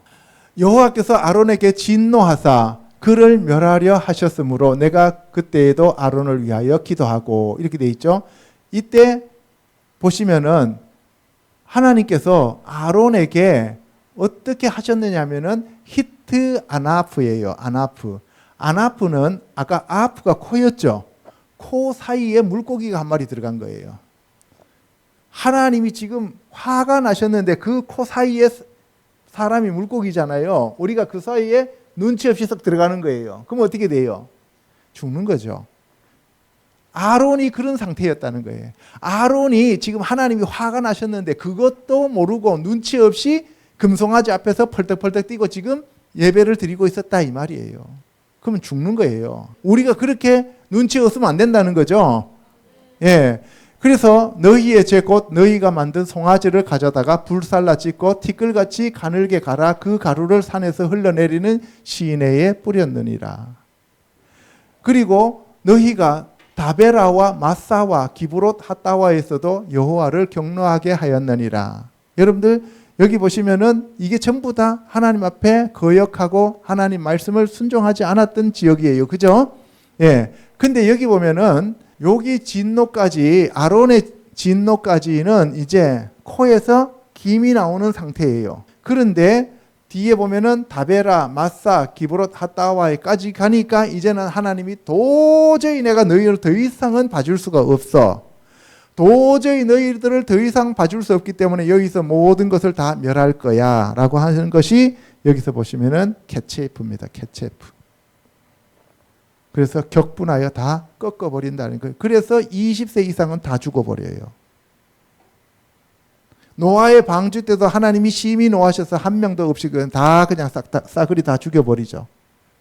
여호와께서 아론에게 진노하사 그를 멸하려 하셨으므로 내가 그때에도 아론을 위하여 기도하고, 이렇게 돼 있죠. 이때 보시면은 하나님께서 아론에게 어떻게 하셨느냐면은 히트 아나프예요. 아나프는 아까 아프가 코였죠. 코 사이에 물고기가 한 마리 들어간 거예요. 하나님이 지금 화가 나셨는데 그 코 사이에 사람이 물고기잖아요. 우리가 그 사이에 눈치 없이 썩 들어가는 거예요. 그럼 어떻게 돼요? 죽는 거죠. 아론이 그런 상태였다는 거예요. 아론이 지금 하나님이 화가 나셨는데 그것도 모르고 눈치 없이 금송아지 앞에서 펄떡펄떡 뛰고 지금 예배를 드리고 있었다 이 말이에요. 그러면 죽는 거예요. 우리가 그렇게 눈치 없으면 안 된다는 거죠. 예. 그래서 너희의 죄 곧 너희가 만든 송아지를 가져다가 불살라 찢고 티끌같이 가늘게 갈아 그 가루를 산에서 흘러내리는 시내에 뿌렸느니라. 그리고 너희가 다베라와 마사와 기브롯 핫다와에서도 여호와를 경노하게 하였느니라. 여러분들 여기 보시면은 이게 전부 다 하나님 앞에 거역하고 하나님 말씀을 순종하지 않았던 지역이에요. 그죠? 예. 근데 여기 보면은 여기 진노까지, 아론의 진노까지는 이제 코에서 김이 나오는 상태예요. 그런데 뒤에 보면은 다베라, 마사, 기브롯 핫다와에까지 가니까 이제는 하나님이 도저히 내가 너희를 더 이상은 봐줄 수가 없어. 도저히 너희들을 더 이상 봐줄 수 없기 때문에 여기서 모든 것을 다 멸할 거야 라고 하는 것이 여기서 보시면은 케체프입니다. 케체프. 그래서 격분하여 다 꺾어버린다는 거예요. 그래서 20세 이상은 다 죽어버려요. 노아의 방주 때도 하나님이 심히 노하셔서 한 명도 없이 다 그냥 싸그리 다 죽여버리죠.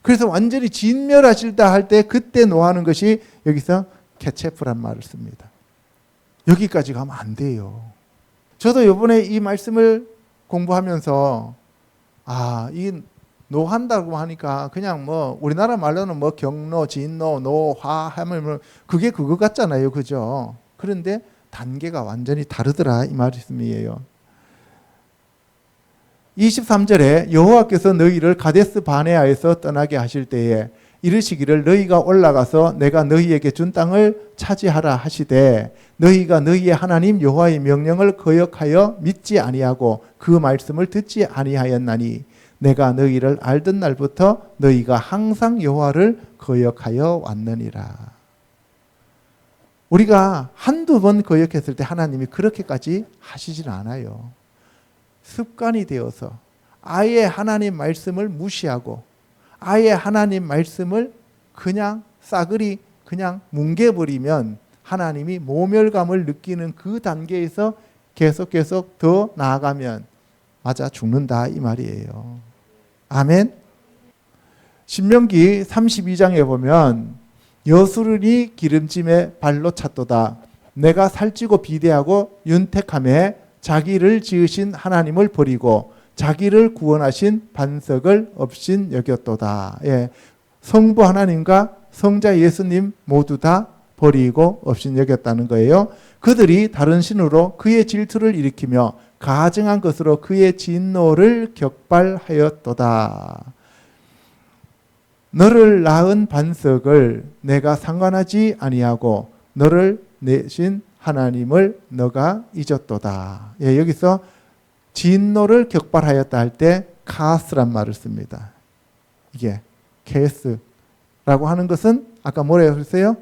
그래서 완전히 진멸하실다 할 때 그때 노하는 것이 여기서 케체프란 말을 씁니다. 여기까지 가면 안 돼요. 저도 이번에 이 말씀을 공부하면서 이 노한다고 하니까 그냥 뭐 우리나라 말로는 뭐 경로, 진노, 노화 하면 뭐 그게 그거 같잖아요. 그죠? 그런데 단계가 완전히 다르더라 이 말씀이에요. 23절에 여호와께서 너희를 가데스 바네아에서 떠나게 하실 때에 이르시기를 너희가 올라가서 내가 너희에게 준 땅을 차지하라 하시되 너희가 너희의 하나님 여호와의 명령을 거역하여 믿지 아니하고 그 말씀을 듣지 아니하였나니 내가 너희를 알던 날부터 너희가 항상 여호와를 거역하여 왔느니라. 우리가 한두 번 거역했을 때 하나님이 그렇게까지 하시진 않아요. 습관이 되어서 아예 하나님 말씀을 무시하고 아예 하나님 말씀을 그냥 싸그리 그냥 뭉개버리면 하나님이 모멸감을 느끼는 그 단계에서 계속 더 나아가면 맞아 죽는다 이 말이에요. 아멘. 신명기 32장에 보면 여수르니 기름짐에 발로 찼도다. 내가 살찌고 비대하고 윤택함에 자기를 지으신 하나님을 버리고 자기를 구원하신 반석을 없인 여겼도다. 예. 성부 하나님과 성자 예수님 모두 다 버리고 없인 여겼다는 거예요. 그들이 다른 신으로 그의 질투를 일으키며 가증한 것으로 그의 진노를 격발하였도다. 너를 낳은 반석을 내가 상관하지 아니하고 너를 내신 하나님을 너가 잊었도다. 예, 여기서 진노를 격발하였다 할 때 카스란 말을 씁니다. 이게 케스라고 하는 것은 아까 뭐라고 했어요?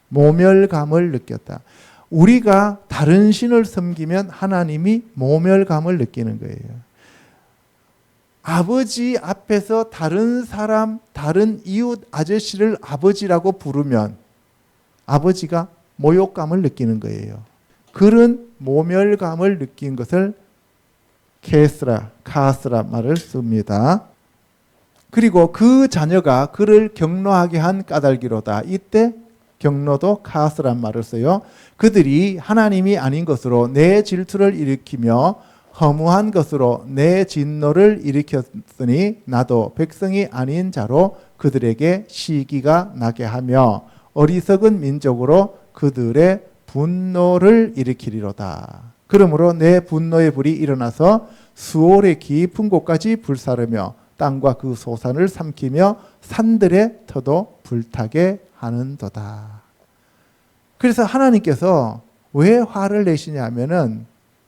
모멸감을 느꼈다. 우리가 다른 신을 섬기면 하나님이 모멸감을 느끼는 거예요. 아버지 앞에서 다른 사람, 다른 이웃 아저씨를 아버지라고 부르면 아버지가 모욕감을 느끼는 거예요. 그런 모멸감을 느낀 것을 케스라, 카스라 말을 씁니다. 그리고 그 자녀가 그를 경노하게 한 까닭이로다. 이때 경노도 카스란 말을 써요. 그들이 하나님이 아닌 것으로 내 질투를 일으키며 허무한 것으로 내 진노를 일으켰으니 나도 백성이 아닌 자로 그들에게 시기가 나게 하며 어리석은 민족으로 그들의 분노를 일으키리로다. 그러므로 내 분노의 불이 일어나서 수올의 깊은 곳까지 불사르며 땅과 그 소산을 삼키며 산들의 터도 불타게 하는도다. 그래서 하나님께서 왜 화를 내시냐 하면은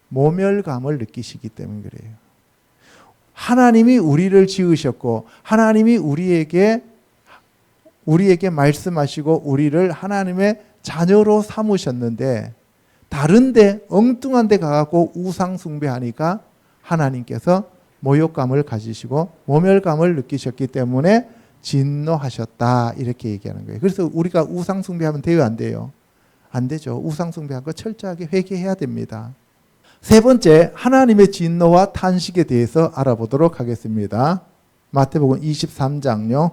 모멸감을 느끼시기 때문에 그래요. 하나님이 우리를 지으셨고 하나님이 우리에게 말씀하시고 우리를 하나님의 자녀로 삼으셨는데 다른데 엉뚱한 데 가고 우상 숭배하니까 하나님께서 모욕감을 가지시고 모멸감을 느끼셨기 때문에 진노하셨다 이렇게 얘기하는 거예요. 그래서 우리가 우상 숭배하면 돼요, 안 돼요? 안 되죠. 우상 숭배한 거 철저하게 회개해야 됩니다. 세 번째, 하나님의 진노와 탄식에 대해서 알아보도록 하겠습니다. 마태복음 23장요.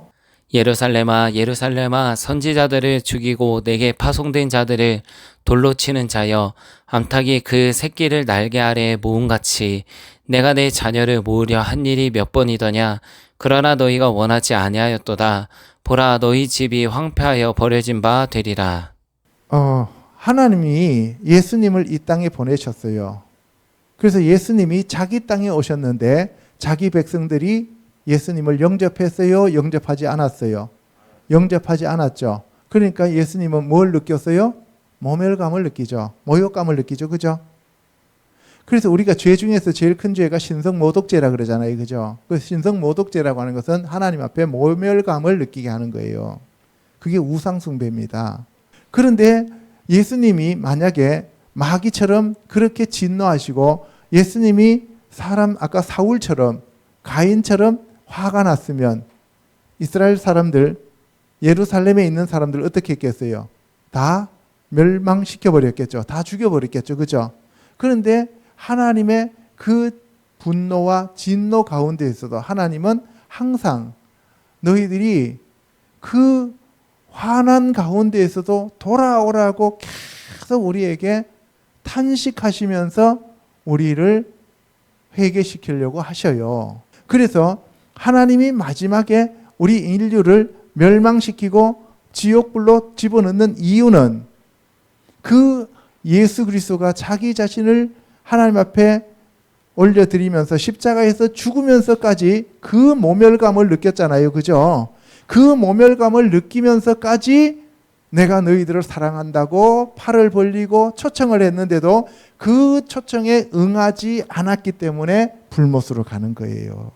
예루살렘아 예루살렘아 선지자들을 죽이고 내게 파송된 자들을 돌로 치는 자여 암탉이 그 새끼를 날개 아래에 모음같이 내가 내 자녀를 모으려 한 일이 몇 번이더냐. 그러나 너희가 원하지 아니하였도다. 보라 너희 집이 황폐하여 버려진 바 되리라. 하나님이 예수님을 이 땅에 보내셨어요. 그래서 예수님이 자기 땅에 오셨는데 자기 백성들이 예수님을 영접했어요? 영접하지 않았어요? 영접하지 않았죠. 그러니까 예수님은 뭘 느꼈어요? 모멸감을 느끼죠. 모욕감을 느끼죠. 그죠? 그래서 우리가 죄 중에서 제일 큰 죄가 신성모독죄라 그러잖아요. 그죠? 그 신성모독죄라고 하는 것은 하나님 앞에 모멸감을 느끼게 하는 거예요. 그게 우상숭배입니다. 그런데 예수님이 만약에 마귀처럼 그렇게 진노하시고 예수님이 사람 아까 사울처럼 가인처럼 화가 났으면 이스라엘 사람들 예루살렘에 있는 사람들 어떻게 했겠어요? 다 멸망시켜버렸겠죠. 다 죽여버렸겠죠. 그죠? 그런데 하나님의 그 분노와 진노 가운데 있어도 하나님은 항상 너희들이 그 화난 가운데에서도 돌아오라고 계속 우리에게 탄식하시면서 우리를 회개시키려고 하셔요. 그래서 하나님이 마지막에 우리 인류를 멸망시키고 지옥불로 집어넣는 이유는 그 예수 그리스도가 자기 자신을 하나님 앞에 올려드리면서 십자가에서 죽으면서까지 그 모멸감을 느꼈잖아요. 그죠? 그 모멸감을 느끼면서까지 내가 너희들을 사랑한다고 팔을 벌리고 초청을 했는데도 그 초청에 응하지 않았기 때문에 불못으로 가는 거예요.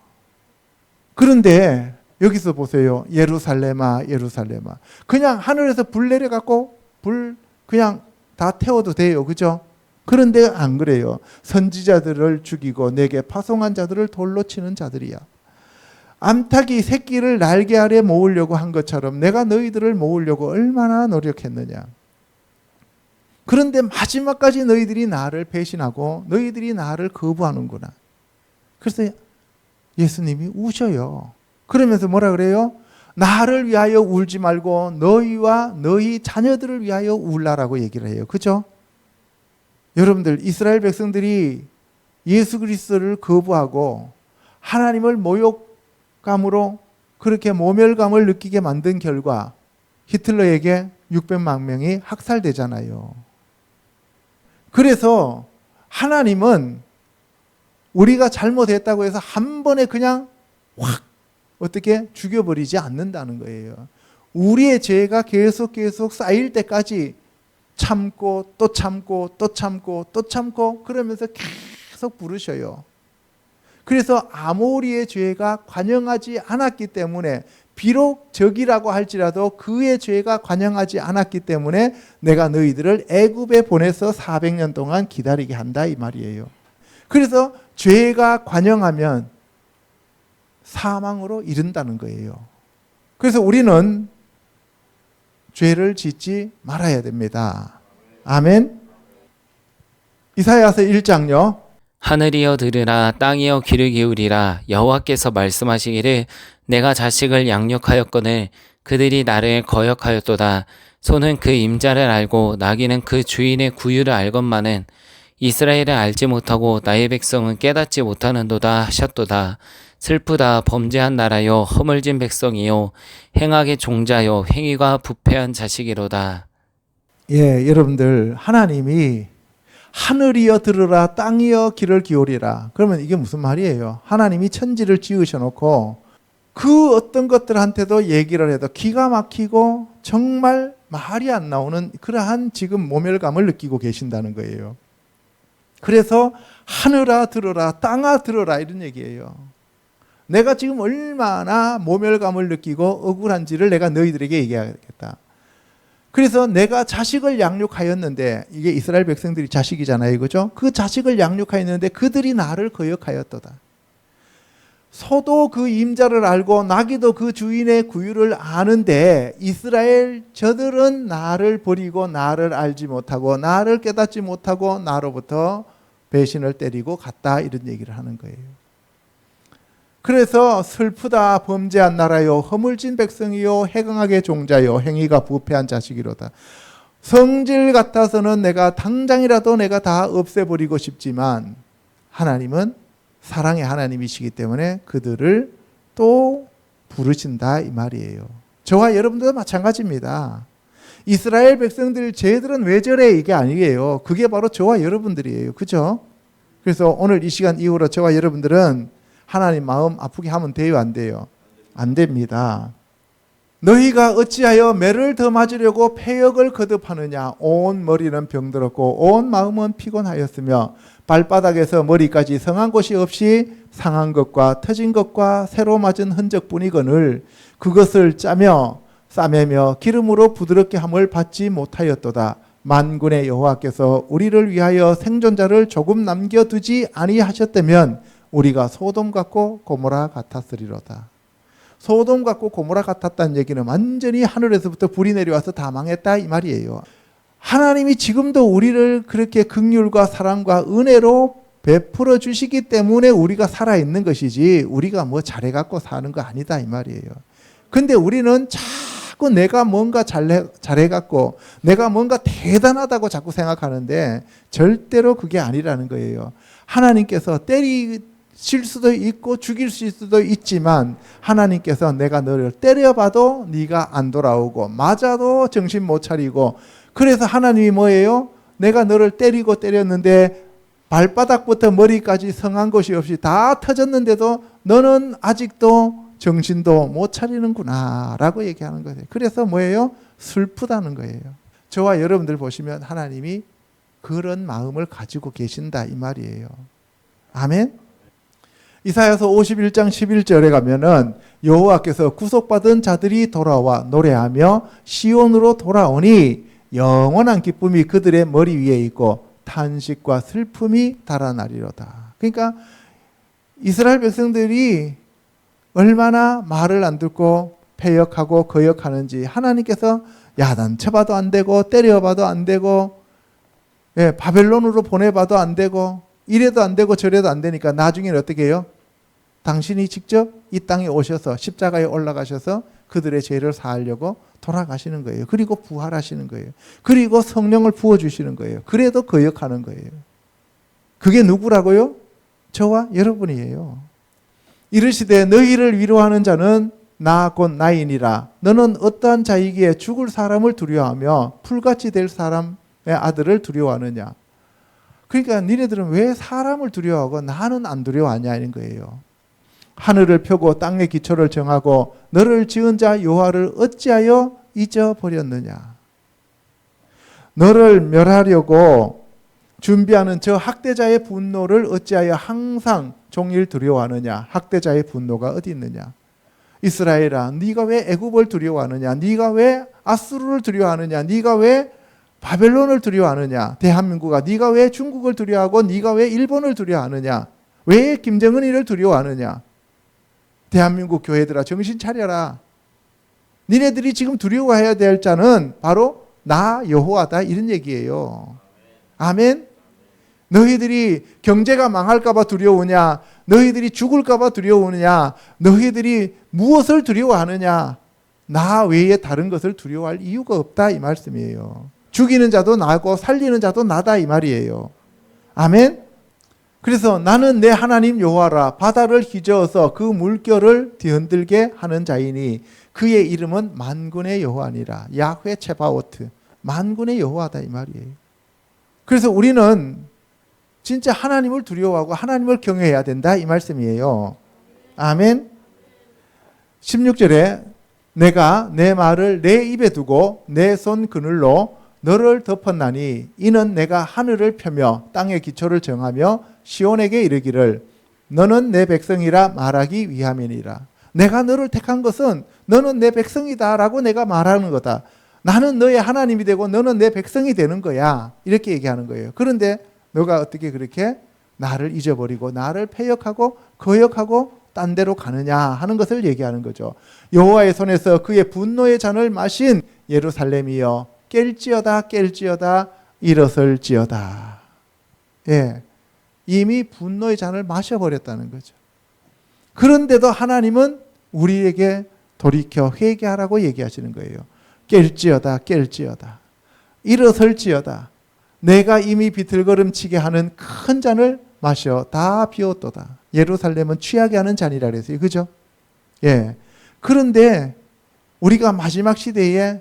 그런데 여기서 보세요. 예루살렘아 예루살렘아. 그냥 하늘에서 불 내려갖고 불 그냥 다 태워도 돼요. 그죠? 그런데 안 그래요. 선지자들을 죽이고 내게 파송한 자들을 돌로 치는 자들이야. 암탉이 새끼를 날개 아래 모으려고 한 것처럼 내가 너희들을 모으려고 얼마나 노력했느냐. 그런데 마지막까지 너희들이 나를 배신하고 너희들이 나를 거부하는구나. 그래서 예수님이 우셔요. 그러면서 뭐라 그래요? 나를 위하여 울지 말고 너희와 너희 자녀들을 위하여 울라라고 얘기를 해요. 그죠? 여러분들, 이스라엘 백성들이 예수 그리스도를 거부하고 하나님을 모욕감으로 그렇게 모멸감을 느끼게 만든 결과 히틀러에게 600만 명이 학살되잖아요. 그래서 하나님은 우리가 잘못했다고 해서 한 번에 그냥 확 어떻게 죽여버리지 않는다는 거예요. 우리의 죄가 계속 쌓일 때까지 참고 또 참고 또 참고 또 참고 그러면서 계속 부르셔요. 그래서 아모리의 죄가 관영하지 않았기 때문에 비록 적이라고 할지라도 그의 죄가 관영하지 않았기 때문에 내가 너희들을 애굽에 보내서 400년 동안 기다리게 한다 이 말이에요. 그래서 죄가 관영하면 사망으로 이른다는 거예요. 그래서 우리는 죄를 짓지 말아야 됩니다. 아멘. 이사야서 1장요. 하늘이여 들으라 땅이여 귀를 기울이라 여호와께서 말씀하시기를 내가 자식을 양육하였거늘 그들이 나를 거역하였도다. 소는 그 임자를 알고 나귀는 그 주인의 구유를 알건만은 이스라엘을 알지 못하고 나의 백성은 깨닫지 못하는도다 하셨도다. 슬프다 범죄한 나라요 허물진 백성이요 행악의 종자요 행위가 부패한 자식이로다. 예, 여러분들 하나님이 하늘이여 들으라 땅이여 귀를 기울이라. 그러면 이게 무슨 말이에요? 하나님이 천지를 지으셔놓고 그 어떤 것들한테도 얘기를 해도 기가 막히고 정말 말이 안 나오는 그러한 지금 모멸감을 느끼고 계신다는 거예요. 그래서 하늘아 들으라 땅아 들으라 이런 얘기예요. 내가 지금 얼마나 모멸감을 느끼고 억울한지를 내가 너희들에게 얘기하겠다. 그래서 내가 자식을 양육하였는데 이게 이스라엘 백성들이 자식이잖아요. 그죠? 그 자식을 양육하였는데 그들이 나를 거역하였도다. 소도 그 임자를 알고 나귀도 그 주인의 구유를 아는데 이스라엘 저들은 나를 버리고 나를 알지 못하고 나를 깨닫지 못하고 나로부터 배신을 때리고 갔다 이런 얘기를 하는 거예요. 그래서 슬프다 범죄한 나라요 허물진 백성이요 해강하게 종자요 행위가 부패한 자식이로다. 성질 같아서는 내가 당장이라도 내가 다 없애버리고 싶지만 하나님은 사랑의 하나님이시기 때문에 그들을 또 부르신다 이 말이에요. 저와 여러분들도 마찬가지입니다. 이스라엘 백성들 쟤들은 왜 저래 이게 아니에요. 그게 바로 저와 여러분들이에요. 그죠? 그래서 오늘 이 시간 이후로 저와 여러분들은 하나님 마음 아프게 하면 돼요 안 돼요? 안 됩니다. 너희가 어찌하여 매를 더 맞으려고 패역을 거듭하느냐. 온 머리는 병들었고 온 마음은 피곤하였으며 발바닥에서 머리까지 성한 곳이 없이 상한 것과 터진 것과 새로 맞은 흔적뿐이거늘 그것을 짜며 싸매며 기름으로 부드럽게 함을 받지 못하였도다. 만군의 여호와께서 우리를 위하여 생존자를 조금 남겨두지 아니하셨다면 우리가 소돔 같고 고모라 같았으리로다. 소돔 같고 고모라 같았다는 얘기는 완전히 하늘에서부터 불이 내려와서 다 망했다 이 말이에요. 하나님이 지금도 우리를 그렇게 긍휼과 사랑과 은혜로 베풀어 주시기 때문에 우리가 살아있는 것이지 우리가 뭐 잘해갖고 사는 거 아니다 이 말이에요. 근데 우리는 자꾸 내가 뭔가 잘해갖고 내가 뭔가 대단하다고 자꾸 생각하는데 절대로 그게 아니라는 거예요. 하나님께서 때리실 수도 있고 죽일 수도 있지만 하나님께서 내가 너를 때려봐도 네가 안 돌아오고 맞아도 정신 못 차리고 그래서 하나님이 뭐예요? 내가 너를 때리고 때렸는데 발바닥부터 머리까지 성한 것이 없이 다 터졌는데도 너는 아직도 정신도 못 차리는구나 라고 얘기하는 거예요. 그래서 뭐예요? 슬프다는 거예요. 저와 여러분들 보시면 하나님이 그런 마음을 가지고 계신다 이 말이에요. 아멘. 이사야서 51장 11절에 가면은 여호와께서 구속받은 자들이 돌아와 노래하며 시온으로 돌아오니 영원한 기쁨이 그들의 머리 위에 있고 탄식과 슬픔이 달아나리로다. 그러니까 이스라엘 백성들이 얼마나 말을 안 듣고 패역하고 거역하는지 하나님께서 야단쳐봐도 안 되고 때려봐도 안 되고 바벨론으로 보내봐도 안 되고 이래도 안 되고 저래도 안 되니까 나중에는 어떻게 해요? 당신이 직접 이 땅에 오셔서 십자가에 올라가셔서 그들의 죄를 사하려고 돌아가시는 거예요. 그리고 부활하시는 거예요. 그리고 성령을 부어주시는 거예요. 그래도 거역하는 거예요. 그게 누구라고요? 저와 여러분이에요. 이르시되 너희를 위로하는 자는 나 곧 나이니라. 너는 어떠한 자이기에 죽을 사람을 두려워하며 풀같이 될 사람의 아들을 두려워하느냐. 그러니까 니네들은 왜 사람을 두려워하고 나는 안 두려워하냐는 거예요. 하늘을 펴고 땅의 기초를 정하고 너를 지은 자 여호와를 어찌하여 잊어버렸느냐. 너를 멸하려고 준비하는 저 학대자의 분노를 어찌하여 항상 종일 두려워하느냐. 학대자의 분노가 어디 있느냐. 이스라엘아, 네가 왜 애굽을 두려워하느냐. 네가 왜 아수르를 두려워하느냐. 네가 왜 바벨론을 두려워하느냐. 대한민국아, 네가 왜 중국을 두려워하고 네가 왜 일본을 두려워하느냐. 왜 김정은이를 두려워하느냐. 대한민국 교회들아 정신 차려라. 니네들이 지금 두려워해야 될 자는 바로 나 여호와다 이런 얘기예요. 아멘. 너희들이 경제가 망할까 봐 두려우냐. 너희들이 죽을까 봐 두려우느냐. 너희들이 무엇을 두려워하느냐. 나 외에 다른 것을 두려워할 이유가 없다 이 말씀이에요. 죽이는 자도 나고 살리는 자도 나다 이 말이에요. 아멘. 그래서 나는 내 하나님 여호와라. 바다를 휘저어서 그 물결을 뒤흔들게 하는 자이니 그의 이름은 만군의 여호와니라. 야훼 체바오트. 만군의 여호와다 이 말이에요. 그래서 우리는 진짜 하나님을 두려워하고 하나님을 경외해야 된다 이 말씀이에요. 아멘. 16절에 내가 내 말을 내 입에 두고 내 손 그늘로 너를 덮었나니 이는 내가 하늘을 펴며 땅의 기초를 정하며 시온에게 이르기를 너는 내 백성이라 말하기 위함이니라. 내가 너를 택한 것은 너는 내 백성이다 라고 내가 말하는 거다. 나는 너의 하나님이 되고 너는 내 백성이 되는 거야. 이렇게 얘기하는 거예요. 그런데 너가 어떻게 그렇게 나를 잊어버리고 나를 패역하고 거역하고 딴 데로 가느냐 하는 것을 얘기하는 거죠. 여호와의 손에서 그의 분노의 잔을 마신 예루살렘이여 깰지어다 깰지어다 일어설지어다. 예, 이미 분노의 잔을 마셔버렸다는 거죠. 그런데도 하나님은 우리에게 돌이켜 회개하라고 얘기하시는 거예요. 깰지어다 깰지어다 일어설지어다. 내가 이미 비틀거름치게 하는 큰 잔을 마셔 다 비웠도다. 예루살렘은 취하게 하는 잔이라 그랬어요. 그죠? 예. 그런데 우리가 마지막 시대에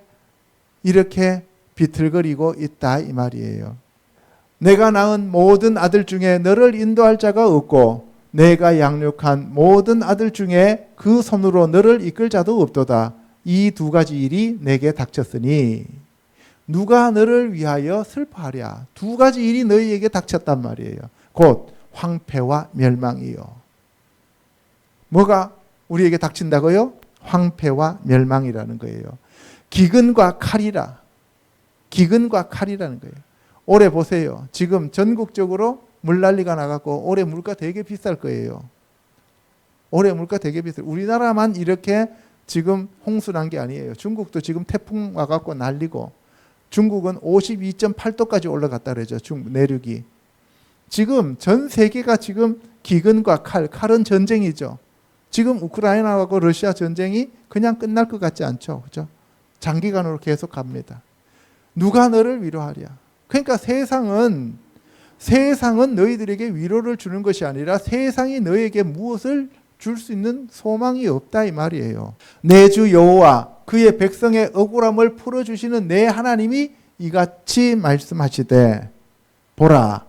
이렇게 비틀거리고 있다 이 말이에요. 내가 낳은 모든 아들 중에 너를 인도할 자가 없고 내가 양육한 모든 아들 중에 그 손으로 너를 이끌 자도 없도다. 이 두 가지 일이 내게 닥쳤으니 누가 너를 위하여 슬퍼하랴. 두 가지 일이 너희에게 닥쳤단 말이에요. 곧 황폐와 멸망이요. 뭐가 우리에게 닥친다고요? 황폐와 멸망이라는 거예요. 기근과 칼이라. 기근과 칼이라는 거예요. 올해 보세요. 지금 전국적으로 물난리가 나갖고 올해 물가 되게 비쌀 거예요. 올해 물가 되게 비싸요. 우리나라만 이렇게 지금 홍수 난 게 아니에요. 중국도 지금 태풍 와갖고 난리고 중국은 52.8도까지 올라갔다 그러죠. 내륙이. 지금 전 세계가 지금 기근과 칼은 전쟁이죠. 지금 우크라이나하고 러시아 전쟁이 그냥 끝날 것 같지 않죠. 그죠? 장기간으로 계속 갑니다. 누가 너를 위로하랴. 그러니까 세상은 세상은 너희들에게 위로를 주는 것이 아니라 세상이 너희에게 무엇을 줄 수 있는 소망이 없다 이 말이에요. 내 주 여호와 그의 백성의 억울함을 풀어주시는 내 하나님이 이같이 말씀하시되 보라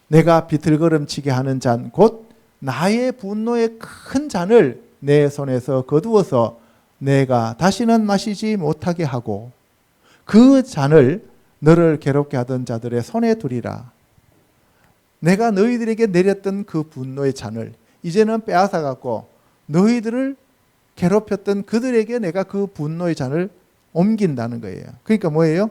내가 비틀거름치게 하는 잔 곧 나의 분노의 큰 잔을 내 손에서 거두어서 내가 다시는 마시지 못하게 하고 그 잔을 너를 괴롭게 하던 자들의 손에 두리라. 내가 너희들에게 내렸던 그 분노의 잔을 이제는 빼앗아 갖고 너희들을 괴롭혔던 그들에게 내가 그 분노의 잔을 옮긴다는 거예요. 그러니까 뭐예요?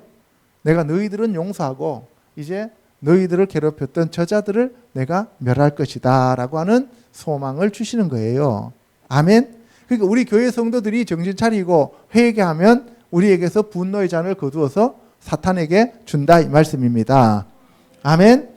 내가 너희들은 용서하고 이제 너희들을 괴롭혔던 저자들을 내가 멸할 것이다 라고 하는 소망을 주시는 거예요. 아멘. 그러니까 우리 교회 성도들이 정신 차리고 회개하면 우리에게서 분노의 잔을 거두어서 사탄에게 준다 이 말씀입니다. 아멘.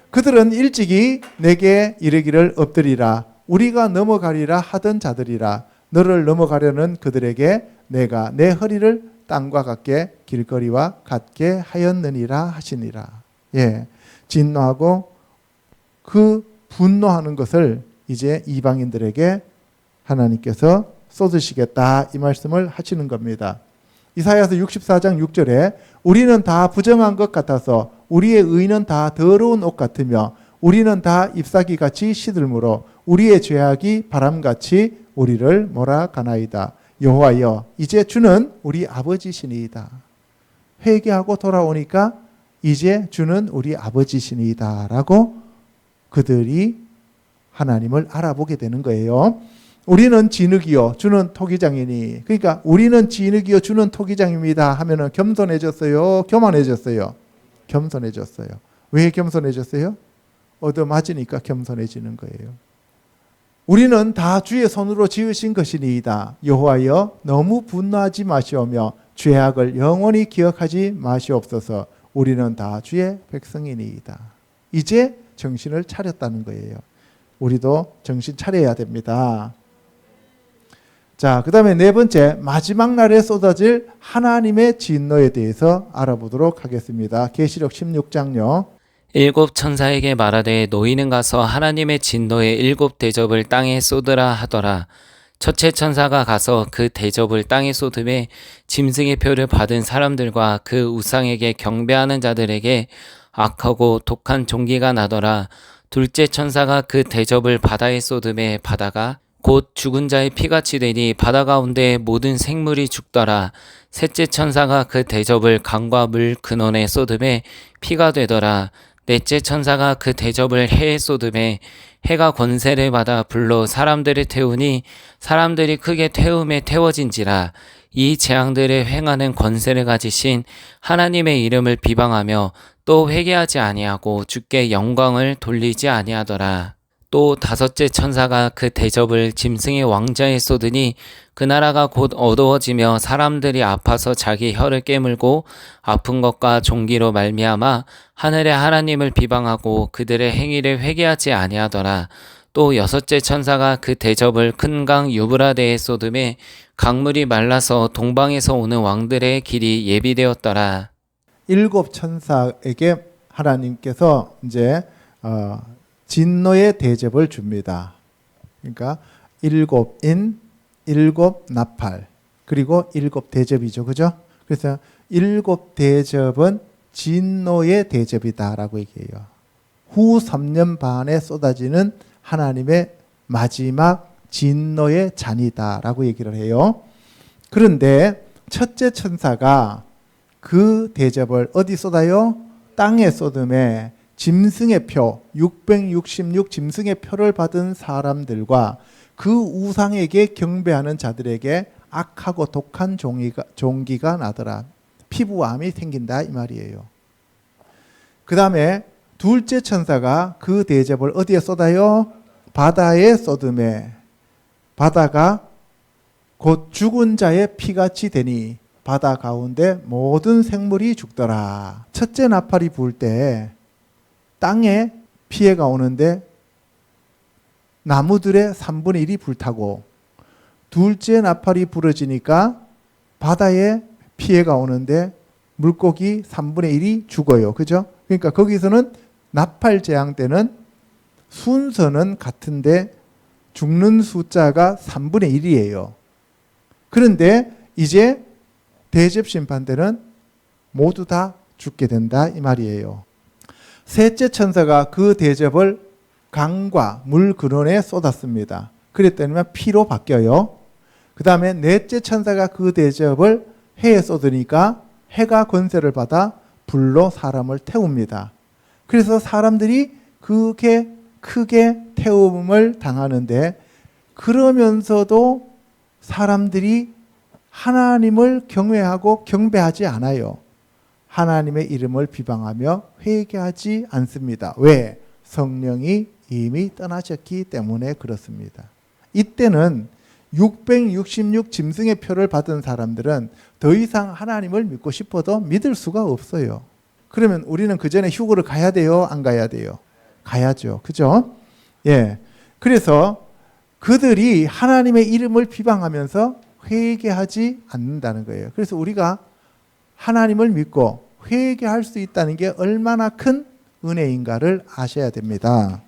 그들은 일찍이 내게 이르기를 엎드리라 우리가 넘어가리라 하던 자들이라 너를 넘어가려는 그들에게 내가 내 허리를 땅과 같게 길거리와 같게 하였느니라 하시니라. 예, 진노하고 그 분노하는 것을 이제 이방인들에게 하나님께서 쏟으시겠다 이 말씀을 하시는 겁니다. 이사야서 64장 6절에 우리는 다 부정한 것 같아서 우리의 의는 다 더러운 옷 같으며 우리는 다 잎사귀같이 시들므로 우리의 죄악이 바람같이 우리를 몰아가나이다. 여호와여 이제 주는 우리 아버지시니이다. 회개하고 돌아오니까 이제 주는 우리 아버지시니이다 라고 그들이 하나님을 알아보게 되는 거예요. 우리는 진흙이요 주는 토기장이니 그러니까 우리는 진흙이요 주는 토기장입니다 하면은 겸손해졌어요 교만해졌어요? 겸손해졌어요. 왜 겸손해졌어요? 얻어맞으니까 겸손해지는 거예요. 우리는 다 주의 손으로 지으신 것이니이다. 여호와여 너무 분노하지 마시오며 죄악을 영원히 기억하지 마시옵소서. 우리는 다 주의 백성이니이다. 이제 정신을 차렸다는 거예요. 우리도 정신 차려야 됩니다. 자, 그 다음에 네 번째 마지막 날에 쏟아질 하나님의 진노에 대해서 알아보도록 하겠습니다. 계시록 16장요. 일곱 천사에게 말하되 너희는 가서 하나님의 진노의 일곱 대접을 땅에 쏟으라 하더라. 첫째 천사가 가서 그 대접을 땅에 쏟음에 짐승의 표를 받은 사람들과 그 우상에게 경배하는 자들에게 악하고 독한 종기가 나더라. 둘째 천사가 그 대접을 바다에 쏟음에 바다가 곧 죽은 자의 피같이 되니 바다 가운데 모든 생물이 죽더라. 셋째 천사가 그 대접을 강과 물 근원에 쏟음에 피가 되더라. 넷째 천사가 그 대접을 해에 쏟음에 해가 권세를 받아 불로 사람들을 태우니 사람들이 크게 태움에 태워진지라. 이 재앙들을 행하는 권세를 가지신 하나님의 이름을 비방하며 또 회개하지 아니하고 주께 영광을 돌리지 아니하더라. 또 다섯째 천사가 그 대접을 짐승의 왕자에 쏟으니 그 나라가 곧 어두워지며 사람들이 아파서 자기 혀를 깨물고 아픈 것과 종기로 말미암아 하늘의 하나님을 비방하고 그들의 행위를 회개하지 아니하더라. 또 여섯째 천사가 그 대접을 큰 강 유브라데에 쏟음에 강물이 말라서 동방에서 오는 왕들의 길이 예비되었더라. 일곱 천사에게 하나님께서 이제 진노의 대접을 줍니다. 그러니까 일곱인, 일곱 나팔, 그리고 일곱 대접이죠. 그죠? 그래서 일곱 대접은 진노의 대접이다라고 얘기해요. 후 3년 반에 쏟아지는 하나님의 마지막 진노의 잔이다라고 얘기를 해요. 그런데 첫째 천사가 그 대접을 어디 쏟아요? 땅에 쏟음에 짐승의 표, 666 짐승의 표를 받은 사람들과 그 우상에게 경배하는 자들에게 악하고 독한 종기가 나더라. 피부암이 생긴다 이 말이에요. 그 다음에 둘째 천사가 그 대접을 어디에 쏟아요? 바다에 쏟음에 바다가 곧 죽은 자의 피같이 되니 바다 가운데 모든 생물이 죽더라. 첫째 나팔이 불 때 땅에 피해가 오는데 나무들의 3분의 1이 불타고 둘째 나팔이 부러지니까 바다에 피해가 오는데 물고기 3분의 1이 죽어요. 그죠? 그러니까 거기서는 나팔 재앙 때는 순서는 같은데 죽는 숫자가 3분의 1이에요. 그런데 이제 대접 심판 때는 모두 다 죽게 된다 이 말이에요. 셋째 천사가 그 대접을 강과 물 근원에 쏟았습니다. 그랬더니 피로 바뀌어요. 그 다음에 넷째 천사가 그 대접을 해에 쏟으니까 해가 권세를 받아 불로 사람을 태웁니다. 그래서 사람들이 그렇게 크게 태움을 당하는데, 그러면서도 사람들이 하나님을 경외하고 경배하지 않아요. 하나님의 이름을 비방하며 회개하지 않습니다. 왜? 성령이 이미 떠나셨기 때문에 그렇습니다. 이때는 666 짐승의 표를 받은 사람들은 더 이상 하나님을 믿고 싶어도 믿을 수가 없어요. 그러면 우리는 그 전에 휴거를 가야 돼요? 안 가야 돼요? 가야죠. 그죠? 예. 그래서 그들이 하나님의 이름을 비방하면서 회개하지 않는다는 거예요. 그래서 우리가 하나님을 믿고 회개할 수 있다는 게 얼마나 큰 은혜인가를 아셔야 됩니다.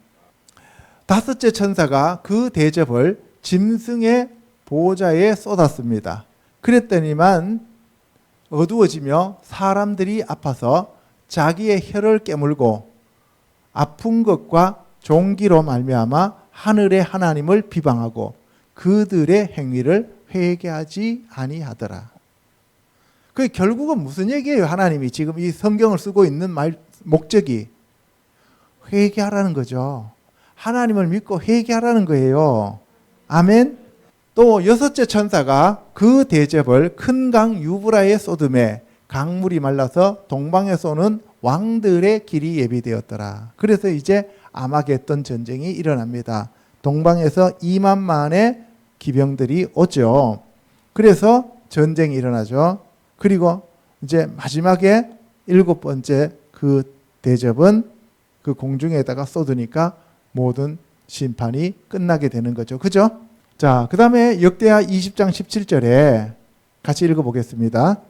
다섯째 천사가 그 대접을 짐승의 보호자에 쏟았습니다. 그랬더니만 어두워지며 사람들이 아파서 자기의 혀를 깨물고 아픈 것과 종기로 말미암아 하늘의 하나님을 비방하고 그들의 행위를 회개하지 아니하더라. 그 결국은 무슨 얘기예요? 하나님이 지금 이 성경을 쓰고 있는 목적이 회개하라는 거죠. 하나님을 믿고 회개하라는 거예요. 아멘. 또 여섯째 천사가 그 대접을 큰 강 유브라에 쏟음에 강물이 말라서 동방에 쏘는 왕들의 길이 예비되었더라. 그래서 이제 아마겟돈 전쟁이 일어납니다. 동방에서 2만만의 기병들이 오죠. 그래서 전쟁이 일어나죠. 그리고 이제 마지막에 7번째 그 대접은 그 공중에다가 쏟으니까 모든 심판이 끝나게 되는 거죠. 그죠? 자, 그 다음에 역대하 20장 17절에 같이 읽어보겠습니다.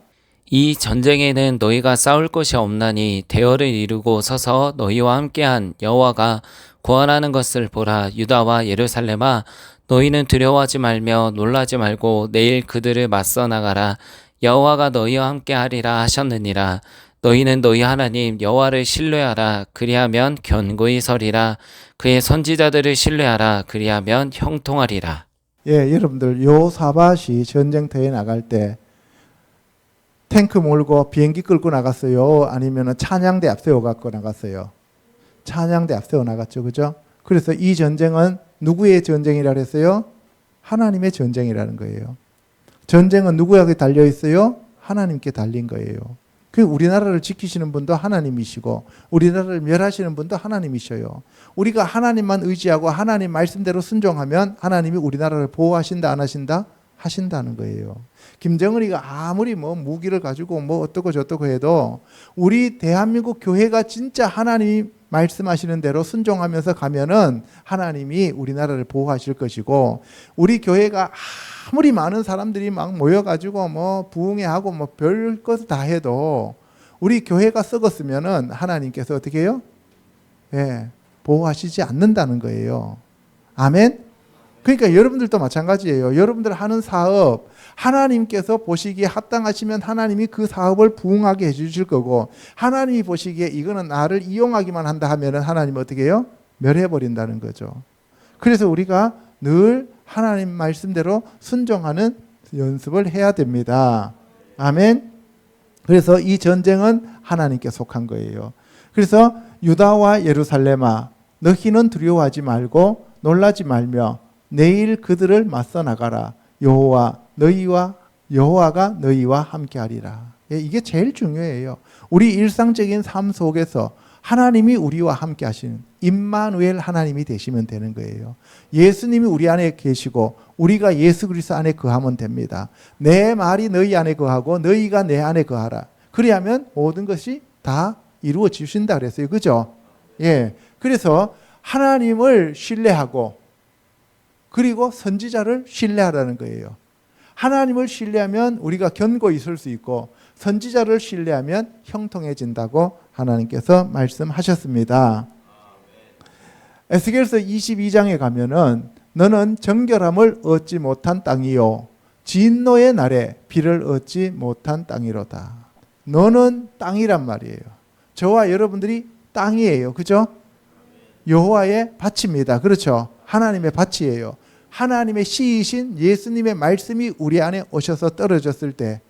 이 전쟁에는 너희가 싸울 것이 없나니 대열을 이루고 서서 너희와 함께한 여호와가 구원하는 것을 보라. 유다와 예루살렘아, 너희는 두려워하지 말며 놀라지 말고 내일 그들을 맞서 나가라. 여호와가 너희와 함께하리라 하셨느니라. 너희는 너희 하나님 여호와를 신뢰하라. 그리하면 견고히 서리라. 그의 선지자들을 신뢰하라. 그리하면 형통하리라. 예, 여러분들 요사밧이 전쟁터에 나갈 때 탱크 몰고 비행기 끌고 나갔어요? 아니면 찬양대 앞세워 갖고 나갔어요? 찬양대 앞세워 나갔죠. 그죠? 그래서 이 전쟁은 누구의 전쟁이라 그랬어요? 하나님의 전쟁이라는 거예요. 전쟁은 누구에게 달려 있어요? 하나님께 달린 거예요. 그 우리나라를 지키시는 분도 하나님이시고 우리나라를 멸하시는 분도 하나님이셔요. 우리가 하나님만 의지하고 하나님 말씀대로 순종하면 하나님이 우리나라를 보호하신다 안 하신다? 하신다는 거예요. 김정은이가 아무리 뭐 무기를 가지고 뭐 어떻고 저떻고 해도 우리 대한민국 교회가 진짜 하나님이 말씀하시는 대로 순종하면서 가면은 하나님이 우리나라를 보호하실 것이고, 우리 교회가 아무리 많은 사람들이 막 모여가지고 뭐 부흥회하고 뭐 별것 다 해도 우리 교회가 썩었으면은 하나님께서 어떻게 해요? 예, 보호하시지 않는다는 거예요. 아멘? 그러니까 여러분들도 마찬가지예요. 여러분들 하는 사업 하나님께서 보시기에 합당하시면 하나님이 그 사업을 부흥하게 해주실 거고, 하나님이 보시기에 이거는 나를 이용하기만 한다 하면은 하나님은 어떻게 해요? 멸해버린다는 거죠. 그래서 우리가 늘 하나님 말씀대로 순종하는 연습을 해야 됩니다. 아멘. 그래서 이 전쟁은 하나님께 속한 거예요. 그래서 유다와 예루살렘아, 너희는 두려워하지 말고 놀라지 말며 내일 그들을 맞서 나가라. 여호와가 너희와 함께하리라. 이게 제일 중요해요. 우리 일상적인 삶 속에서 하나님이 우리와 함께 하시는 임마누엘 하나님이 되시면 되는 거예요. 예수님이 우리 안에 계시고 우리가 예수 그리스도 안에 거하면 됩니다. 내 말이 너희 안에 거하고 너희가 내 안에 거하라. 그리하면 모든 것이 다 이루어지신다 그랬어요. 그죠? 예. 그래서 하나님을 신뢰하고 그리고 선지자를 신뢰하라는 거예요. 하나님을 신뢰하면 우리가 견고히 설 수 있고 선지자를 신뢰하면 형통해진다고 하나님께서 말씀하셨습니다. 에스겔서 22장에 가면은 너는 정결함을 얻지 못한 땅이요 진노의 날에 비를 얻지 못한 땅이로다. 너는 땅이란 말이에요. 저와 여러분들이 땅이에요. 그죠? 여호와의 밭입니다. 그렇죠? 하나님의 밭이에요. 하나님의 씨이신 예수님의 말씀이 우리 안에 오셔서 떨어졌을 때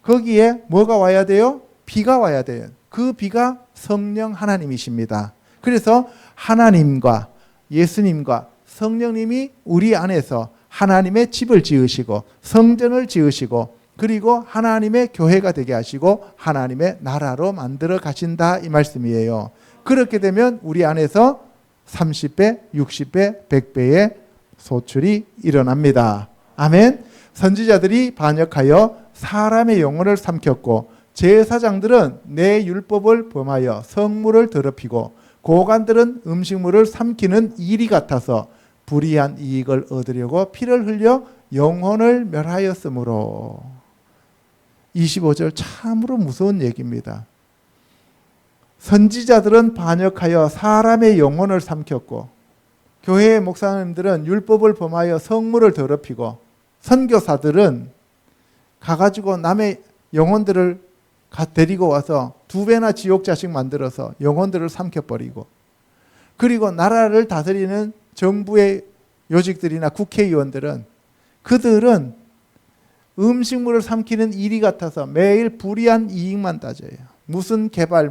거기에 뭐가 와야 돼요? 비가 와야 돼요. 그 비가 성령 하나님이십니다. 그래서 하나님과 예수님과 성령님이 우리 안에서 하나님의 집을 지으시고 성전을 지으시고 그리고 하나님의 교회가 되게 하시고 하나님의 나라로 만들어 가신다 이 말씀이에요. 그렇게 되면 우리 안에서 30배, 60배, 100배의 소출이 일어납니다. 아멘. 선지자들이 반역하여 사람의 영혼을 삼켰고 제사장들은 내 율법을 범하여 성물을 더럽히고 고관들은 음식물을 삼키는 일이 같아서 불의한 이익을 얻으려고 피를 흘려 영혼을 멸하였으므로. 25절 참으로 무서운 얘기입니다. 선지자들은 반역하여 사람의 영혼을 삼켰고 교회의 목사님들은 율법을 범하여 성물을 더럽히고 선교사들은 가가지고 남의 영혼들을 데리고 와서 2배나 지옥 자식 만들어서 영혼들을 삼켜버리고 그리고 나라를 다스리는 정부의 요직들이나 국회의원들은 그들은 음식물을 삼키는 일이 같아서 매일 불의한 이익만 따져요. 무슨 개발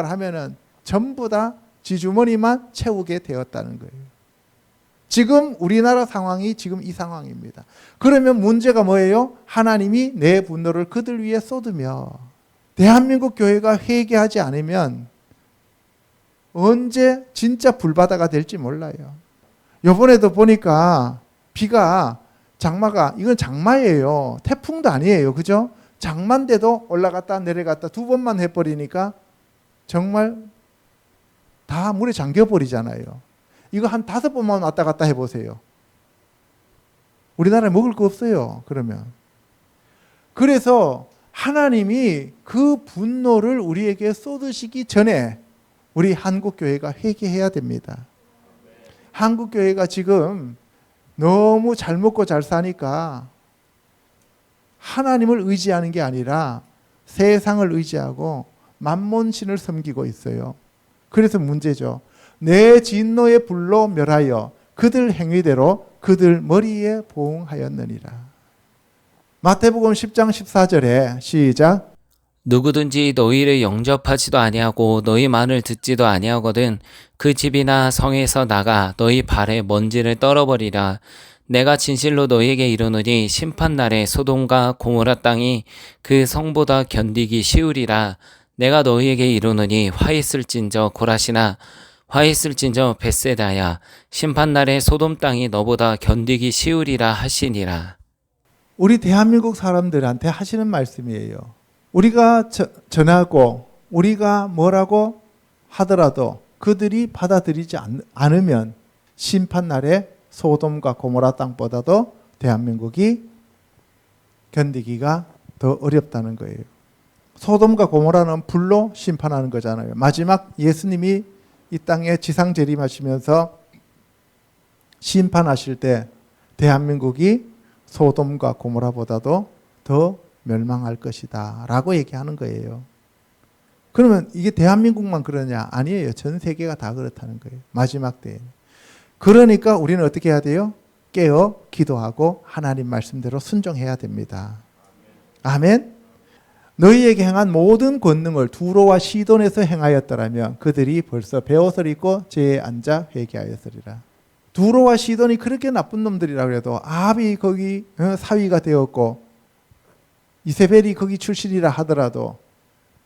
하면은 전부 다 지주머니만 채우게 되었다는 거예요. 지금 우리나라 상황이 지금 이 상황입니다. 그러면 문제가 뭐예요? 하나님이 내 분노를 그들 위에 쏟으며 대한민국 교회가 회개하지 않으면 언제 진짜 불바다가 될지 몰라요. 이번에도 보니까 비가 장마가 이건 장마예요. 태풍도 아니에요. 그죠? 장마인데도 올라갔다 내려갔다 2번만 해버리니까 정말 다 물에 잠겨버리잖아요. 이거 한 5번만 왔다 갔다 해보세요. 우리나라에 먹을 거 없어요. 그러면. 그래서 하나님이 그 분노를 우리에게 쏟으시기 전에 우리 한국교회가 회개해야 됩니다. 한국교회가 지금 너무 잘 먹고 잘 사니까 하나님을 의지하는 게 아니라 세상을 의지하고 만몬신을 섬기고 있어요. 그래서 문제죠. 내 진노의 불로 멸하여 그들 행위대로 그들 머리에 보응하였느니라. 마태복음 10장 14절에 시작. 누구든지 너희를 영접하지도 아니하고 너희 말을 듣지도 아니하거든 그 집이나 성에서 나가 너희 발에 먼지를 떨어버리라. 내가 진실로 너희에게 이르노니 심판날에 소돔과 고모라 땅이 그 성보다 견디기 쉬우리라. 내가 너희에게 이르노니 화 있을진저 고라시나 화 있을진저 벳세다야 심판날에 소돔 땅이 너보다 견디기 쉬우리라 하시니라. 우리 대한민국 사람들한테 하시는 말씀이에요. 우리가 전하고 우리가 뭐라고 하더라도 그들이 받아들이지 않으면 심판날에 소돔과 고모라 땅보다도 대한민국이 견디기가 더 어렵다는 거예요. 소돔과 고모라는 불로 심판하는 거잖아요. 마지막 예수님이 이 땅에 지상 재림하시면서 심판하실 때 대한민국이 소돔과 고모라보다도 더 멸망할 것이다 라고 얘기하는 거예요. 그러면 이게 대한민국만 그러냐? 아니에요. 전 세계가 다 그렇다는 거예요. 마지막 때에. 그러니까 우리는 어떻게 해야 돼요? 깨어 기도하고 하나님 말씀대로 순종해야 됩니다. 아멘. 너희에게 행한 모든 권능을 두로와 시돈에서 행하였더라면 그들이 벌써 베옷을 입고 제에 앉아 회개하였으리라. 두로와 시돈이 그렇게 나쁜 놈들이라고 해도 아합이 거기 사위가 되었고 이세벨이 거기 출신이라 하더라도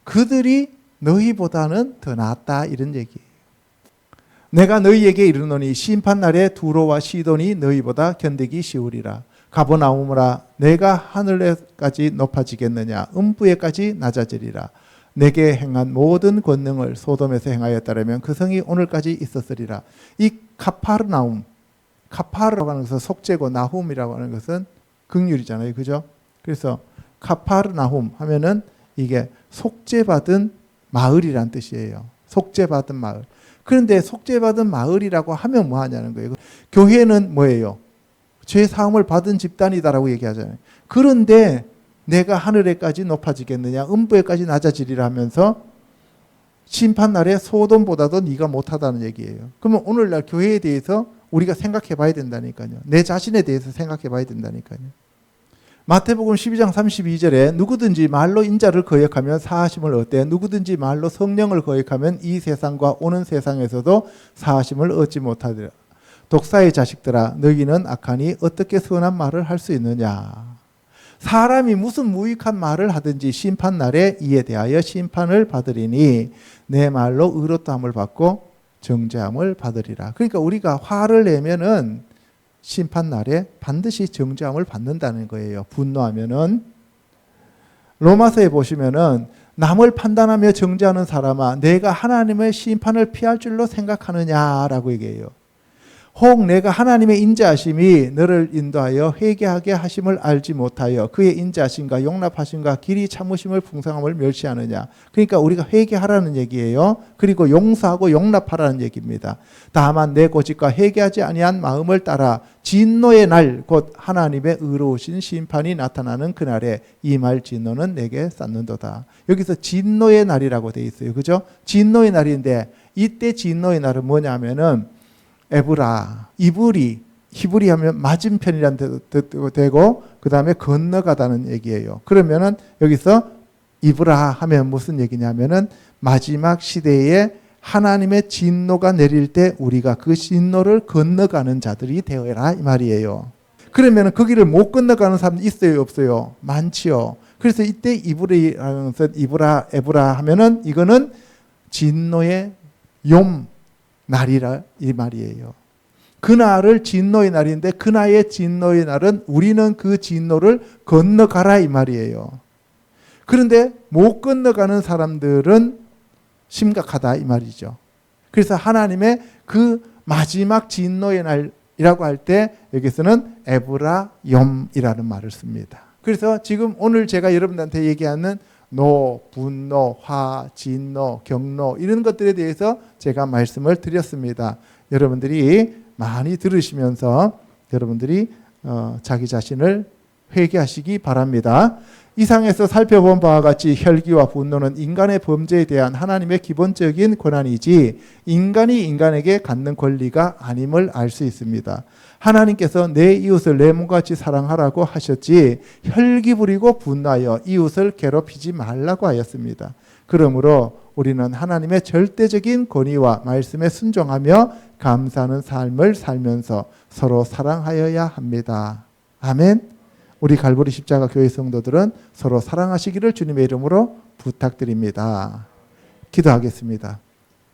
그들이 너희보다는 더 낫다 이런 얘기예요. 내가 너희에게 이르노니 심판날에 두로와 시돈이 너희보다 견디기 쉬우리라. 가버나움으라 내가 하늘에까지 높아지겠느냐 음부에까지 낮아지리라. 내게 행한 모든 권능을 소돔에서 행하였다라면 그 성이 오늘까지 있었으리라. 이 카파르나움, 카파르라고 하는 것은 속죄고 나훔이라고 하는 것은 긍휼이잖아요. 그죠? 그래서 카파르나훔 하면은 이게 속죄받은 마을이란 뜻이에요. 속죄받은 마을. 그런데 속죄받은 마을이라고 하면 뭐 하냐는 거예요. 교회는 뭐예요? 죄 사함을 받은 집단이다라고 얘기하잖아요. 그런데 내가 하늘에까지 높아지겠느냐, 음부에까지 낮아지리라 하면서 심판날에 소돔보다도 네가 못하다는 얘기예요. 그러면 오늘날 교회에 대해서 우리가 생각해 봐야 된다니까요. 내 자신에 대해서 생각해 봐야 된다니까요. 마태복음 12장 32절에 누구든지 말로 인자를 거역하면 사하심을 얻되 누구든지 말로 성령을 거역하면 이 세상과 오는 세상에서도 사하심을 얻지 못하리라. 독사의 자식들아 너희는 악하니 어떻게 선한 말을 할 수 있느냐. 사람이 무슨 무익한 말을 하든지 심판날에 이에 대하여 심판을 받으리니 내 말로 의롭다함을 받고 정죄함을 받으리라. 그러니까 우리가 화를 내면은 심판날에 반드시 정죄함을 받는다는 거예요. 분노하면은. 로마서에 보시면은 남을 판단하며 정죄하는 사람아 내가 하나님의 심판을 피할 줄로 생각하느냐라고 얘기해요. 혹 내가 하나님의 인자하심이 너를 인도하여 회개하게 하심을 알지 못하여 그의 인자하심과 용납하심과 길이 참으심을 풍성함을 멸시하느냐. 그러니까 우리가 회개하라는 얘기예요. 그리고 용서하고 용납하라는 얘기입니다. 다만 내 고집과 회개하지 아니한 마음을 따라 진노의 날 곧 하나님의 의로우신 심판이 나타나는 그날에 이 말 진노는 내게 쌓는도다. 여기서 진노의 날이라고 되어 있어요. 그죠? 진노의 날인데 이때 진노의 날은 뭐냐면은 에브라, 이브리, 히브리 하면 맞은편이라는 뜻도 되고 그 다음에 건너가다는 얘기예요. 그러면은 여기서 이브라 하면 무슨 얘기냐면은 마지막 시대에 하나님의 진노가 내릴 때 우리가 그 진노를 건너가는 자들이 되어라 이 말이에요. 그러면은 거기를 못 건너가는 사람 있어요, 없어요? 많지요. 그래서 이때 이브리라는 이브라, 에브라 하면은 이거는 진노의 욤 날이라 이 말이에요. 그날을 진노의 날인데 그날의 진노의 날은 우리는 그 진노를 건너가라 이 말이에요. 그런데 못 건너가는 사람들은 심각하다 이 말이죠. 그래서 하나님의 그 마지막 진노의 날이라고 할 때 여기서는 에브라욤이라는 말을 씁니다. 그래서 지금 오늘 제가 여러분들한테 얘기하는 노, 분노, 화, 진노, 경노 이런 것들에 대해서 제가 말씀을 드렸습니다. 여러분들이 많이 들으시면서 여러분들이 자기 자신을 회개하시기 바랍니다. 이상에서 살펴본 바와 같이 혈기와 분노는 인간의 범죄에 대한 하나님의 기본적인 권한이지 인간이 인간에게 갖는 권리가 아님을 알 수 있습니다. 하나님께서 내 이웃을 내 몸같이 사랑하라고 하셨지 혈기 부리고 분노하여 이웃을 괴롭히지 말라고 하였습니다. 그러므로 우리는 하나님의 절대적인 권위와 말씀에 순종하며 감사하는 삶을 살면서 서로 사랑하여야 합니다. 아멘. 우리 갈보리 십자가 교회 성도들은 서로 사랑하시기를 주님의 이름으로 부탁드립니다. 기도하겠습니다.